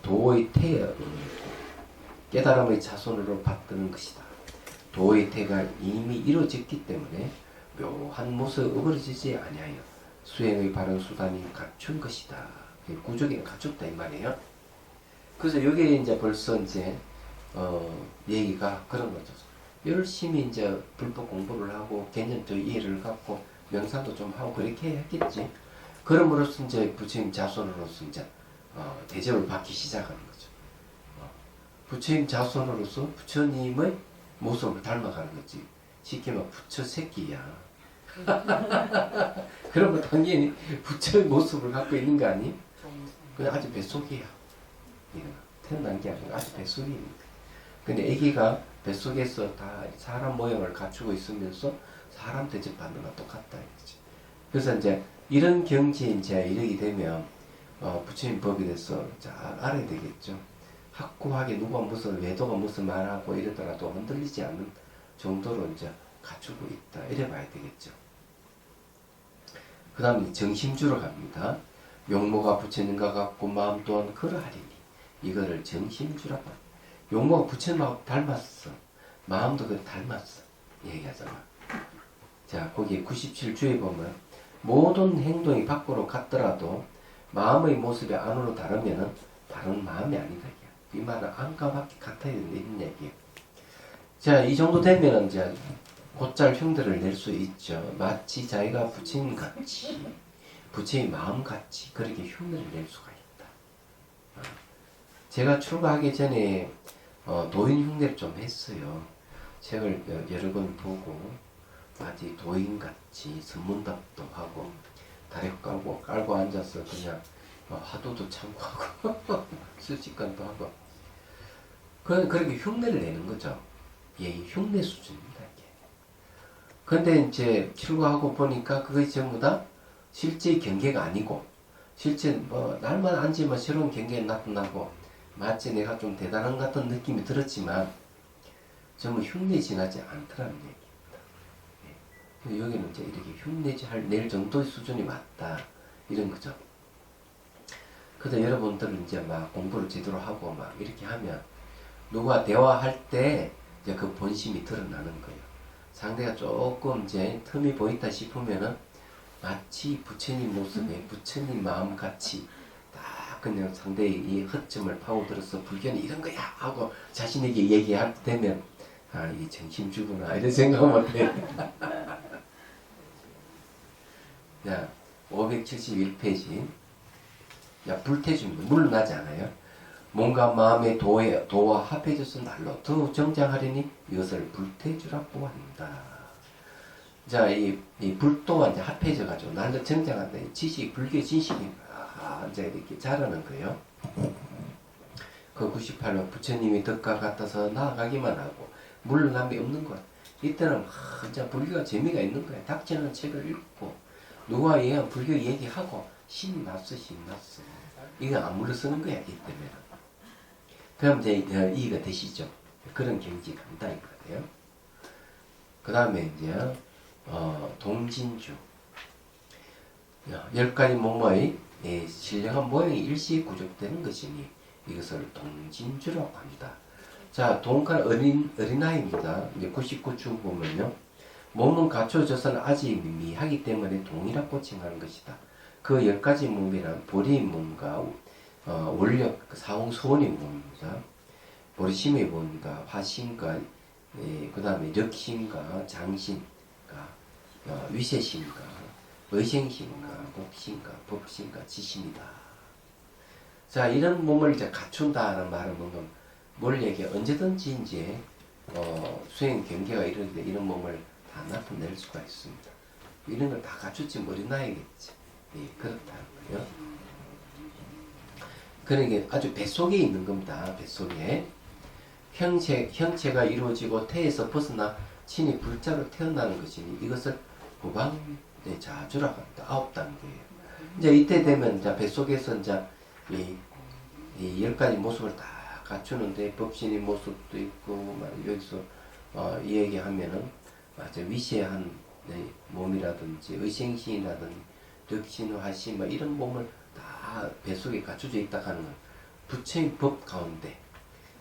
도의 태에 깨달음의 자손으로 받드는 것이다. 도의 태가 이미 이루어졌기 때문에 묘한 모습 어그러지지 아니하여 수행의 바른 수단이 갖춘 것이다. 구족이 갖췄다 이 말이에요. 그래서 여기에 이제 벌써 이제 얘기가 그런 거죠. 열심히 이제 불법 공부를 하고 개념적 이해를 갖고 명상도 좀 하고 그렇게 했겠지. 그럼으로써 이제 부처님 자손으로서 이제 대접을 받기 시작하는 거죠. 부처님 자손으로서 부처님의 모습을 닮아가는 거지. 쉽게 말하면 부처 새끼야. 그러면 당연히 부처의 모습을 갖고 있는 거 아니? 그냥 아직 뱃속이야. 태어난 게 아니고 아직 뱃속입니다. 근데 아기가 뱃속에서 다 사람 모양을 갖추고 있으면서 사람 대접받는 거 똑같다 이거지. 그래서 이제 이런 경지에 이제 이르게 되면 부처님 법에 대해서 잘 알아야 되겠죠. 확고하게 누가 무슨 외도가 무슨 말하고 이러더라도 흔들리지 않는 정도로 이제 갖추고 있다. 이래 봐야 되겠죠. 그 다음에 정심주로 갑니다. 용모가 부처님과 같고 마음 또한 그러하리니 이거를 정심주라고 합니다. 용모가 부처님하고 닮았어. 마음도 그 닮았어. 얘기하잖아. 자, 거기 97주에 보면 모든 행동이 밖으로 갔더라도 마음의 모습이 안으로 다르면은 다른 마음이 아니다. 이 말은 안과 밖에 같아야 된다. 이런 얘기예요. 자, 이 정도 되면은 이제 곧잘 흉들을 낼 수 있죠. 마치 자기가 부처님 같이, 부처님 마음 같이 그렇게 흉들을 낼 수가 있다. 제가 출가하기 전에 도인 흉내를 좀 했어요. 책을 여러 권 보고 마치 도인같이 선문답도 하고 다리 깔고 앉아서 그냥 화두도 참고 하고 수직관도 하고 그렇게 흉내를 내는 거죠. 예, 흉내 수준입니다. 이게. 근데 이제 출가하고 보니까 그것이 전부 다 실제 경계가 아니고 실제 날만 앉으면 새로운 경계가 나타나고 마치 내가 좀 대단한 것 같은 느낌이 들었지만 전부 흉내 지나지 않더라는 얘기입니다. 예. 여기는 이제 이렇게 흉내 낼 정도의 수준이 맞다 이런 거죠. 그래서 여러분들은 이제 막 공부를 제대로 하고 막 이렇게 하면 누가 대화할 때 이제 그 본심이 드러나는 거예요. 상대가 조금 이제 틈이 보인다 싶으면은 마치 부처님 모습에 부처님 마음 같이 딱 그냥 상대의 이 허점을 파고들어서 불교는 이런 거야 하고 자신에게 얘기할 때 되면 아, 이 정신주구나 이런 생각을 못해. 자, 571페이지. 야, 불태줍니다. 물러나지 않아요. 몸과 마음의 도와 합해져서 날로 더 정장하려니 이것을 불태주라고 한다. 자, 이 불도가 이제 합해져 가지고 나는 정장한다. 지식, 불교 지식이 이제 이렇게 자라는 거예요. 그 98년 부처님이 덕가 같아서 나아가기만 하고 물러남이 없는 거야. 이때는 진짜 불교가 재미가 있는 거야. 닥치는 책을 읽고 누가 얘기한 불교 얘기하고 신났어. 이거 안 물러서는 거야. 이때면. 그럼 이제 이해가 되시죠? 그런 경지 간다 이거예요. 그 다음에 이제 동진주 10가지 몸의 신령한 모형이 일시에 구족되는 것이니 이것을 동진주라고 합니다. 자, 동간 어린아이입니다. 이제 99주 보면요. 몸은 갖춰져서는 아직 미미하기 때문에 동이라고 칭하는 것이다. 그 10가지 몸이란 보리의 몸과 원력, 사홍소원의 몸입니다. 보리심의 몸과 화심과 그 다음에 력심과 장심과 위세심과 의생심과 복심과 법심과 지심이다. 자, 이런 몸을 이제 갖춘다는 말은 뭔가 뭘 얘기해? 언제든지 이제 수행 경계가 이런데 이런 몸을 다 나타낼 수가 있습니다. 이런 걸 다 갖췄지 어린아이겠지. 예, 그렇다는 거예요. 그러니까 아주 뱃속에 있는 겁니다. 뱃속에 형체가 이루어지고 태에서 벗어나 친히 불자로 태어나는 것이니 이것을 부방자주라고 합니다. 9단계예요. 이제 이때 되면 이제 뱃속에서 이제 이 10가지 모습을 다 갖추는데 법신의 모습도 있고 여기서 이 얘기하면은 위시한 몸이라든지 의생신이라든지 력신, 화신 이런 몸을 다 뱃속에 갖춰져 있다 하는 건 부처의 법 가운데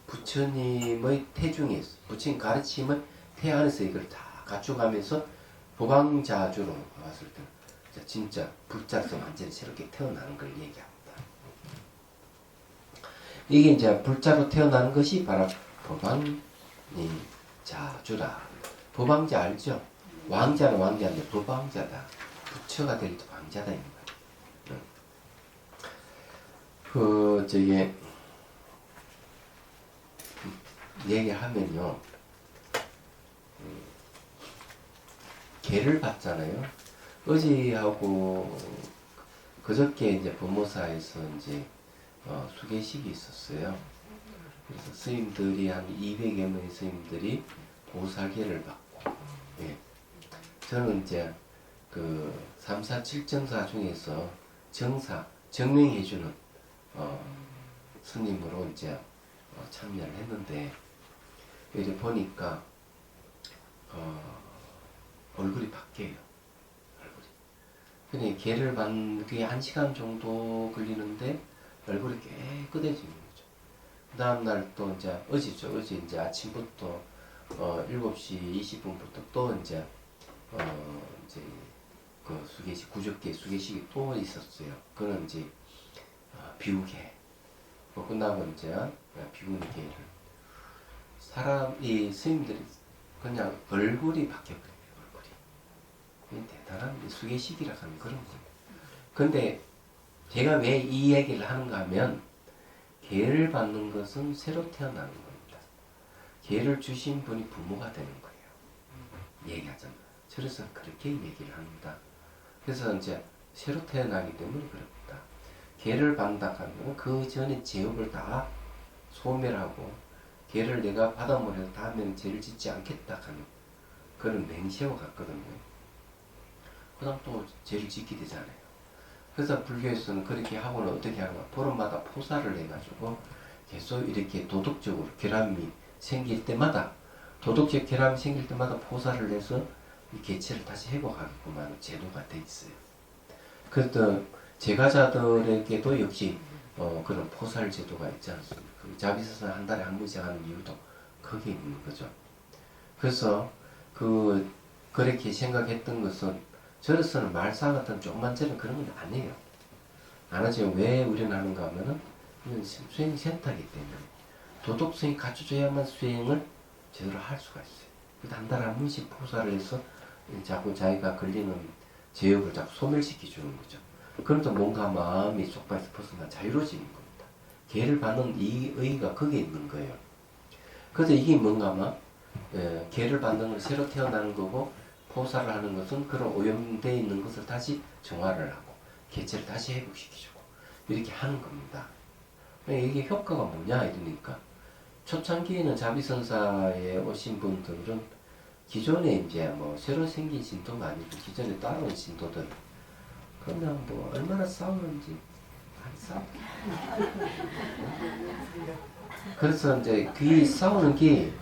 부처님의 태중에서 부처님 가르침을 태 안에서 이걸 다 갖춰가면서 부방자주로 왔을 때 진짜 불자로서 완전히 새롭게 태어나는 걸 얘기합니다. 이게 이제 불자로 태어나는 것이 바로 부방자주라. 부방자 알죠? 왕자는 왕자인데 부방자다. 부처가 될 왕자다. 얘기하면요. 계를 받잖아요. 어제하고 그저께 이제 법모사에서 이제 수계식이 있었어요. 그래서 스님들이 한 200여 명의 스님들이 보살계를 받고, 예. 저는 이제 그 347정사 중에서 정명해주는 스님으로 이제 참여를 했는데 이제 보니까 얼굴이 바뀌어요. 그냥 개를 받는 게 1시간 정도 걸리는데 얼굴이 깨끗해지는 거죠. 그 다음날 또 이제 어제 이제 아침부터 7시 20분부터 또 이제 그 수계식, 구적계 수계식이 또 있었어요. 그는 이제 비우개. 끝나고 이제 비우는 개를 이 스님들이 그냥 얼굴이 바뀌었거든요. 얼굴이 대단한 수계식이라 하는 그런 거예요. 근데 제가 왜 이 얘기를 하는가 하면 개를 받는 것은 새로 태어나는 겁니다. 개를 주신 분이 부모가 되는 거예요. 얘기하잖아요. 그래서 그렇게 얘기를 합니다. 그래서 이제 새로 태어나기 때문에 그렇다. 개를 받는다 하면 그 전에 죄업을 다 소멸하고 개를 내가 받아먹으려 다음에는 죄를 짓지 않겠다 하는 그런 맹세와 같거든요. 그 다음 또 죄를 짓게 되잖아요. 그래서 불교에서는 그렇게 하고는 어떻게 하는가? 보름마다 포사를 해가지고 계속 이렇게 도덕적으로 결함이 생길 때마다 도덕적 결함이 생길 때마다 포사를 내서 이 개체를 다시 회복하게끔 제도가 돼 있어요. 그래서 제가자들에게도 역시 그런 포살 제도가 있지 않습니까? 자비사상 한 달에 한 번씩 하는 이유도 거기에 있는 거죠. 그래서 그렇게 생각했던 것은 저로서는 말사 같은 조그만 죄는 그런 건 아니에요. 안 하지만 왜 우리는 하는가 하면은 수행 센터이기 때문에 도덕성이 갖춰져야만 수행을 제대로 할 수가 있어요. 한 달에 한 번씩 포사를 해서 자꾸 자기가 걸리는 죄업을 자꾸 소멸시켜 주는 거죠. 그러면서 뭔가 마음이 속박에서 벗어나 자유로워지는 겁니다. 개를 받는 이 의의가 거기에 있는 거예요. 그래서 이게 뭔가 개를 받는 건 새로 태어나는 거고 포사를 하는 것은 그런 오염되어 있는 것을 다시 정화를 하고 개체를 다시 회복시켜주고 이렇게 하는 겁니다. 이게 효과가 뭐냐 이러니까 초창기에는 자비선사에 오신 분들은 기존에 이제 뭐 새로 생긴 신도가 아니고 기존에 따라온 신도들 그냥 뭐 얼마나 싸우는지 안 싸워. 그래서 이제 그 싸우는 게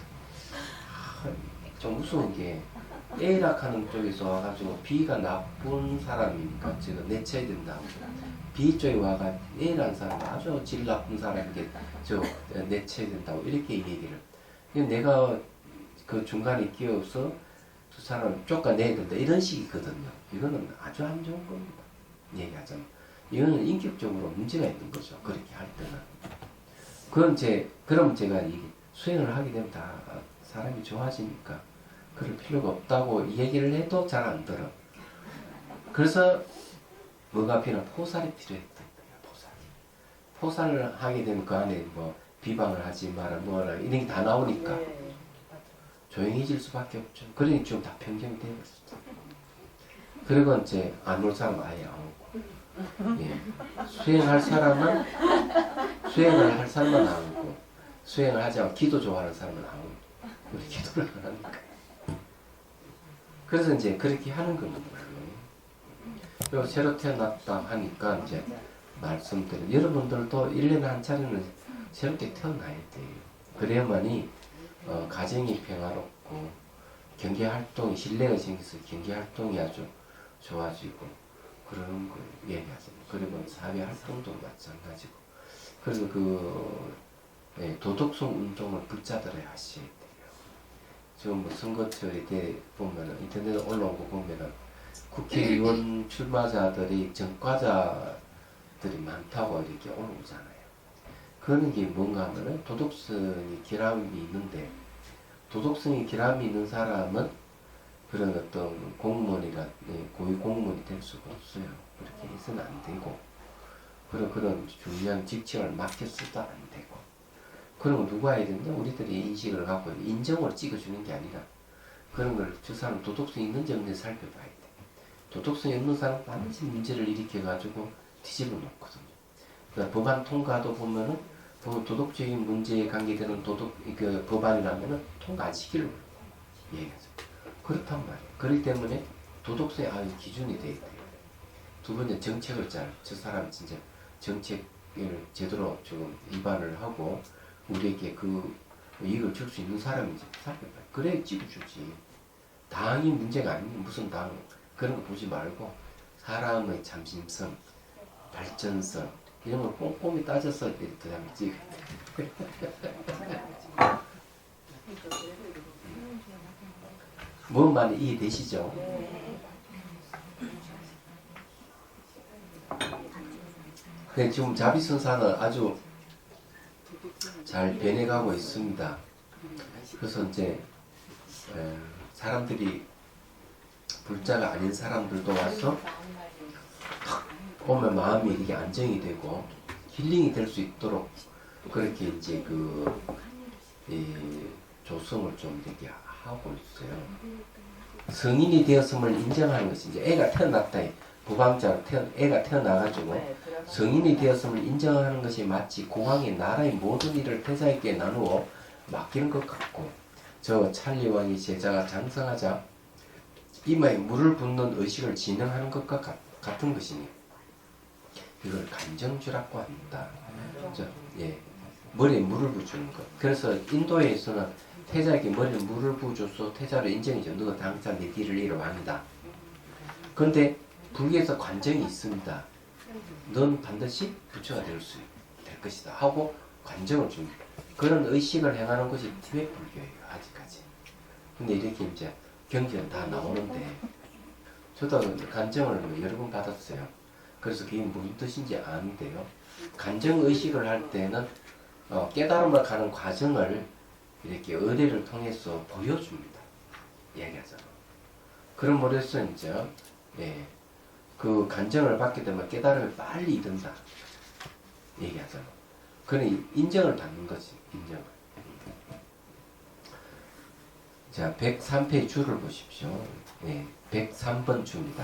좀 무서운 게 A락하는 쪽에서 와가지고 B가 나쁜 사람이니까 지금 내쳐야 된다. B 쪽에 와가 A라는 사람 아주 질 나쁜 사람인데 저 내쳐야 된다고 이렇게 얘기를. 내가 그 중간에 끼어서 두 사람을 쫓아내야 된다 이런 식이거든요. 이거는 아주 안 좋은 겁니다. 얘기하자면 이거는 인격적으로 문제가 있는 거죠. 그렇게 할 때는. 그럼 제가 이 수행을 하게 되면 다 사람이 좋아지니까 그럴 필요가 없다고 얘기를 해도 잘 안 들어. 그래서 뭐가 필요한 포살이 필요했던 거예요. 포살을 하게 되면 그 안에 뭐 비방을 하지 마라 뭐라 이런 게 다 나오니까 조용해질 수밖에 없죠. 그러니 지금 다 평정이 되었었죠. 그리고 이제 안 올 사람 아예 안 오고, 예. 수행을 할 사람만 안 오고, 수행을 하지 않고 기도 좋아하는 사람은 안 오고, 우리 기도를 안 하니까. 그래서 이제 그렇게 하는 겁니다. 그리고 새로 태어났다 하니까 이제 말씀드린 여러분들도 1년에 한 차례는 새롭게 태어나야 돼요. 그래야만이 가정이 평화롭고 경제활동이 신뢰가 생겨서 경제활동이 아주 좋아지고 그러는 걸 얘기하죠. 그리고 사회활동도 마찬가지고 그리고 도덕성 운동을 붙잡들어야 하셔야 돼요. 지금 뭐 선거철에 보면은 인터넷에 올라온 거 보면은 국회의원 출마자들이 전과자들이 많다고 이렇게 올라오잖아요. 그런 게 뭔가 하면은 도덕성이 결함이 있는데 도덕성이 결함이 있는 사람은 그런 어떤 공무원이라 고위 공무원이 될 수가 없어요. 그렇게 해서는 안 되고 그런 중요한 직책을 맡겼어도 안 되고 그런 거 누가 해야 되냐? 우리들이 인식을 갖고 인정을 찍어주는 게 아니라 그런 걸 저 사람 도덕성이 있는지 없는지 살펴봐야 돼. 도덕성이 없는 사람은 반드시 문제를 일으켜가지고 뒤집어 놓거든요. 그러니까 법안 통과도 보면은 도덕적인 문제에 관계되는 법안이라면은 통과 안 시키려고 얘기하죠. 그렇단 말이에요. 그렇기 때문에 도덕성이 아주 기준이 돼야 돼요. 두 번째 정책을 저 사람이 진짜 정책을 제대로 좀 위반을 하고 우리에게 그 이익을 줄 수 있는 사람인지 살펴봐요. 그래 찍어주지. 당이 문제가 아니고 무슨 당 그런 거 보지 말고 사람의 참신성, 발전성 이런 걸 꼼꼼히 따져서 그 다음에 찍어. 뭔 말이 이해되시죠? 네, 지금 자비선사는 아주 잘 변해가고 있습니다. 그래서 이제 사람들이 불자가 아닌 사람들도 와서 오면 마음이 이렇게 안정이 되고 힐링이 될 수 있도록 그렇게 이제 조성을 좀 이렇게 하고 있어요. 성인이 되었음을 인정하는 것이 이제 애가 태어났다. 부방자로 애가 태어나가지고 성인이 되었음을 인정하는 것이 마치 공황의 나라의 모든 일을 태자에게 나누어 맡기는 것 같고 저 찰리왕이 제자가 장성하자 이마에 물을 붓는 의식을 진행하는 것과 같은 것이니 이걸 간정주라고 합니다. 머리에 물을 부주는 것. 그래서 인도에서는 태자에게 머리에 물을 부어줘서 태자를 인정해줘. 너가 당장 내 뒤를 잃어 왕이다. 그런데 불교에서 관정이 있습니다. 넌 반드시 부처가 될 것이다 하고 관정을 줍니다. 그런 의식을 행하는 것이 티베트 불교예요. 아직까지. 근데 이렇게 이제 경전은 다 나오는데 저도 관정을 여러 번 받았어요. 그래서 그게 무슨 뜻인지 아는데요. 관정 의식을 할 때는 깨달음을 가는 과정을 이렇게 의례를 통해서 보여줍니다. 얘기하자면. 그런 뭐래서 이제 그 간정을 받게 되면 깨달음이 빨리 이른다. 얘기하잖아. 그는 인정을 받는 거지. 인정을. 자, 103페이지 줄을 보십시오. 네, 103번 줄입니다.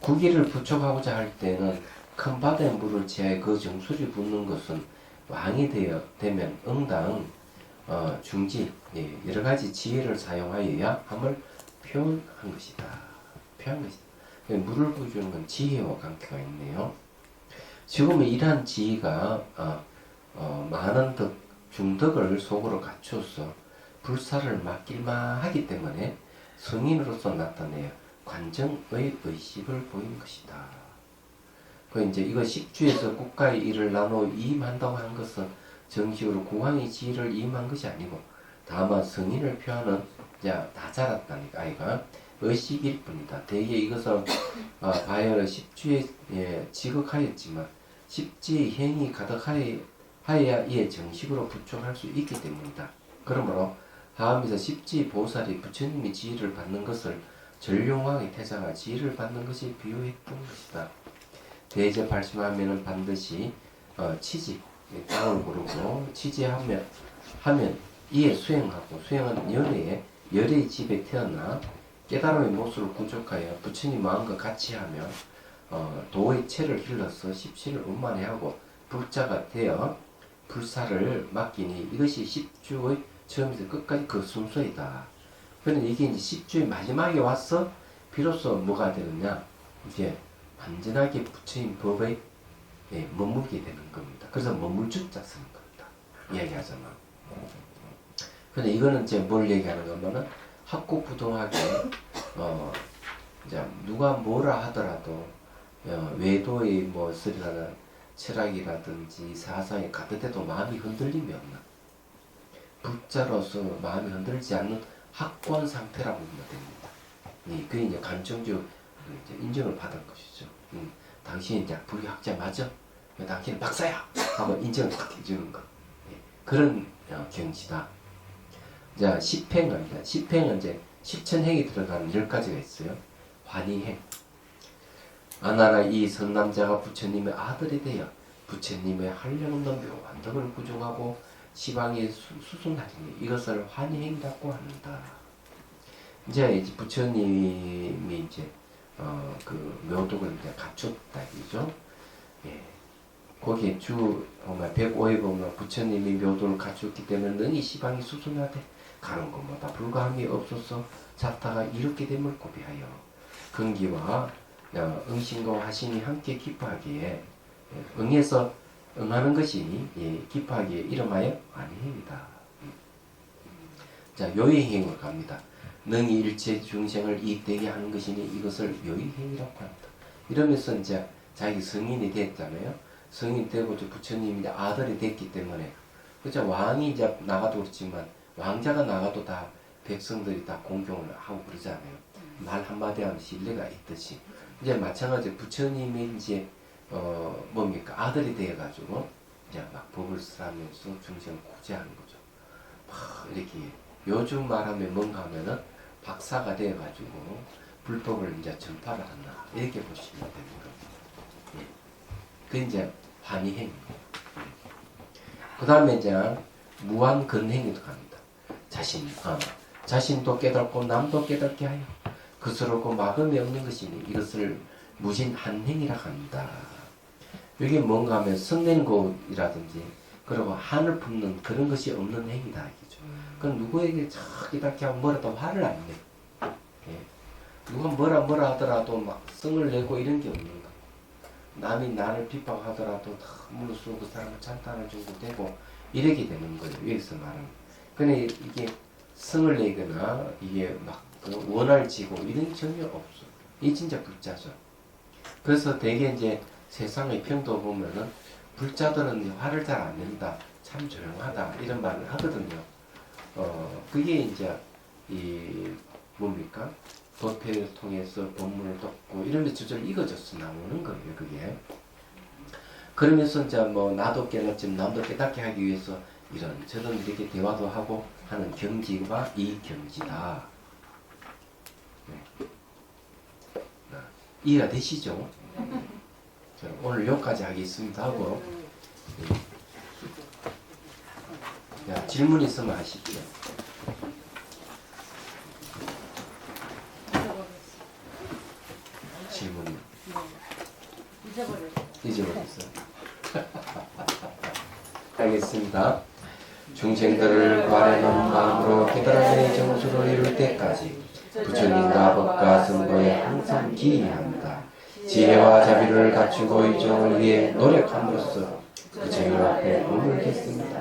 국위를 부촉하고자 할 때는 큰 바다의 물을 취하여 그 정수리 붓는 것은 왕이 되면 응당 중지 여러 가지 지혜를 사용하여야 함을 표현한 것이다. 표현한 것이다. 물을 부어주는 건 지혜와 관계가 있네요. 지금은 이러한 지혜가 많은 중덕을 속으로 갖추어서 불사를 맡길만 하기 때문에 성인으로서 나타내어 관정의 의식을 보인 것이다. 그 이제 이거 식주에서 국가의 일을 나눠 이임한다고 한 것은 정식으로 국왕의 지위를 이임한 것이 아니고 다만 성인을 표하는 다 자랐다니까 아이가 의식일 뿐이다. 대개 이것은 바이어를 십주에 지극하였지만 십지의 행이 가득하여야 이에 정식으로 부촉할 수 있기 때문이다. 그러므로 다음에서 십지 보살이 부처님의 지위를 받는 것을 전룡왕의 태자가 지위를 받는 것이 비유했던 것이다. 대제 발심하면은 반드시 치지 땅을 고르고 치지하면 이에 수행하고 수행은 열의 집에 태어나 깨달음의 모습을 구족하여 부처님 마음과 같이 하며 도의 체를 길러서 십시를 원만해하고 불자가 되어 불사를 맡기니 이것이 십주의 처음부터 끝까지 그 순서이다. 그런데 이게 이제 십주의 마지막에 와서 비로소 뭐가 되느냐 이제 완전하게 부처님 법에 머물게 되는 겁니다. 그래서 머물주자 쓰는 겁니다. 이야기하자면. 근데 이거는 이제 뭘 얘기하는 거면은 학국부동하게 이제 누가 뭐라 하더라도 외도의 뭐 쓰리라는 철학이라든지 사상이 가득해도 마음이 흔들림이 없는 불자로서 마음이 흔들리지 않는 학권 상태라고 보면 됩니다. 그게 이제 간청적 인정을 받은 것이죠. 당신이 이제 불교학자 맞아? 당신은 박사야! 하고 인정을 딱 해주는 것. 그런 경지다. 자, 십행입니다. 십행은 이제 십천행이 들어가는 10가지가 있어요. 환희행. 아나라 이 선남자가 부처님의 아들이 되어 부처님의 한량없는 묘한 덕을 구족하고 시방에 수순하리니 이것을 환희행이라고 한다. 이제 부처님이 이제 그 묘덕을 이제 갖췄다 이죠. 거기에 보면 105에 보면 부처님이 묘덕을 갖췄기 때문에 능히 시방이 수순하되 가는 것마다 불가함이 없어서 잡다가 이렇게 됨을 고비하여 근기와 응신과 화신이 함께 기뻐하기에 응해서 응하는 것이 기뻐하기에 이름하여 환희행이다. 자, 요의행으로 갑니다. 능히 일체 중생을 이익되게 하는 것이니 이것을 요의행이라고 합니다. 이러면서 이제 자기 성인이 됐잖아요. 성인 되고 부처님이 이제 아들이 됐기 때문에 그죠. 왕이 이제 나가도 그렇지만 왕자가 나가도 다 백성들이 다 공경을 하고 그러잖아요. 말 한마디 하면 신뢰가 있듯이 이제 마찬가지 부처님이 이제 뭡니까 아들이 되어가지고 이제 막 법을 쓰라면서 중생을 구제하는 거죠. 막 이렇게 요즘 말하면 뭔가 하면은 박사가 되어가지고 불법을 이제 전파를 한다 이렇게 보시면 되는 겁니다. 그 이제 환희행입니다. 그 다음에 이제 무한근행에도 갑니다. 자신도 깨닫고 남도 깨닫게 하여 그스럽고 막음이 없는 것이니 이것을 무진한행이라 합니다. 이게 뭔가 하면 성냄곶이라든지 그리고 한을 품는 그런 것이 없는 행위다 이거죠. 그럼 누구에게 이렇게 하면 뭐라도 화를 안 내. 누가 뭐라 하더라도 막 성을 내고 이런 게 없는 거. 남이 나를 비판하더라도 물러서고 그 사람을 찬탄을 주고 되고 이렇게 되는 거예요. 여기서 말하는. 근데 이게 성을 내거나 이게 막 원할 지고 이런 게 전혀 없어. 이 진짜 불자죠. 그래서 대개 이제 세상의 평도 보면은 불자들은 화를 잘 안 낸다. 참 조용하다. 이런 말을 하거든요. 그게 이제 이 뭡니까? 법회를 통해서 법문을 듣고 이런 데 주절 익어져서 나오는 거예요. 그게. 그러면서 이제 뭐 나도 깨닫지만 남도 깨닫게 하기 위해서 이런 저런 이렇게 대화도 하고 하는 경지가 이 경지다. 이해가 되시죠? 오늘 여기까지 하겠습니다 하고 질문 있으면 하십시오. 잊어버렸어. 알겠습니다. 중생들을 바라는 마음으로 깨달음의 정수를 이룰 때까지 부처님과 법과 선거에 항상 기이합니다. 지혜와 자비를 갖추고 이종을 위해 노력함으로써 부처님 앞에 몸을 겠습니다.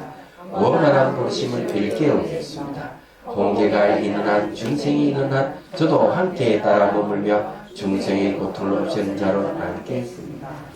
원만한 부르심을 일깨우겠습니다. 공개가 있는 한 중생이 있는 한 저도 함께 따라 머물며 중생의 고통을 없애는 자로 남겠습니다.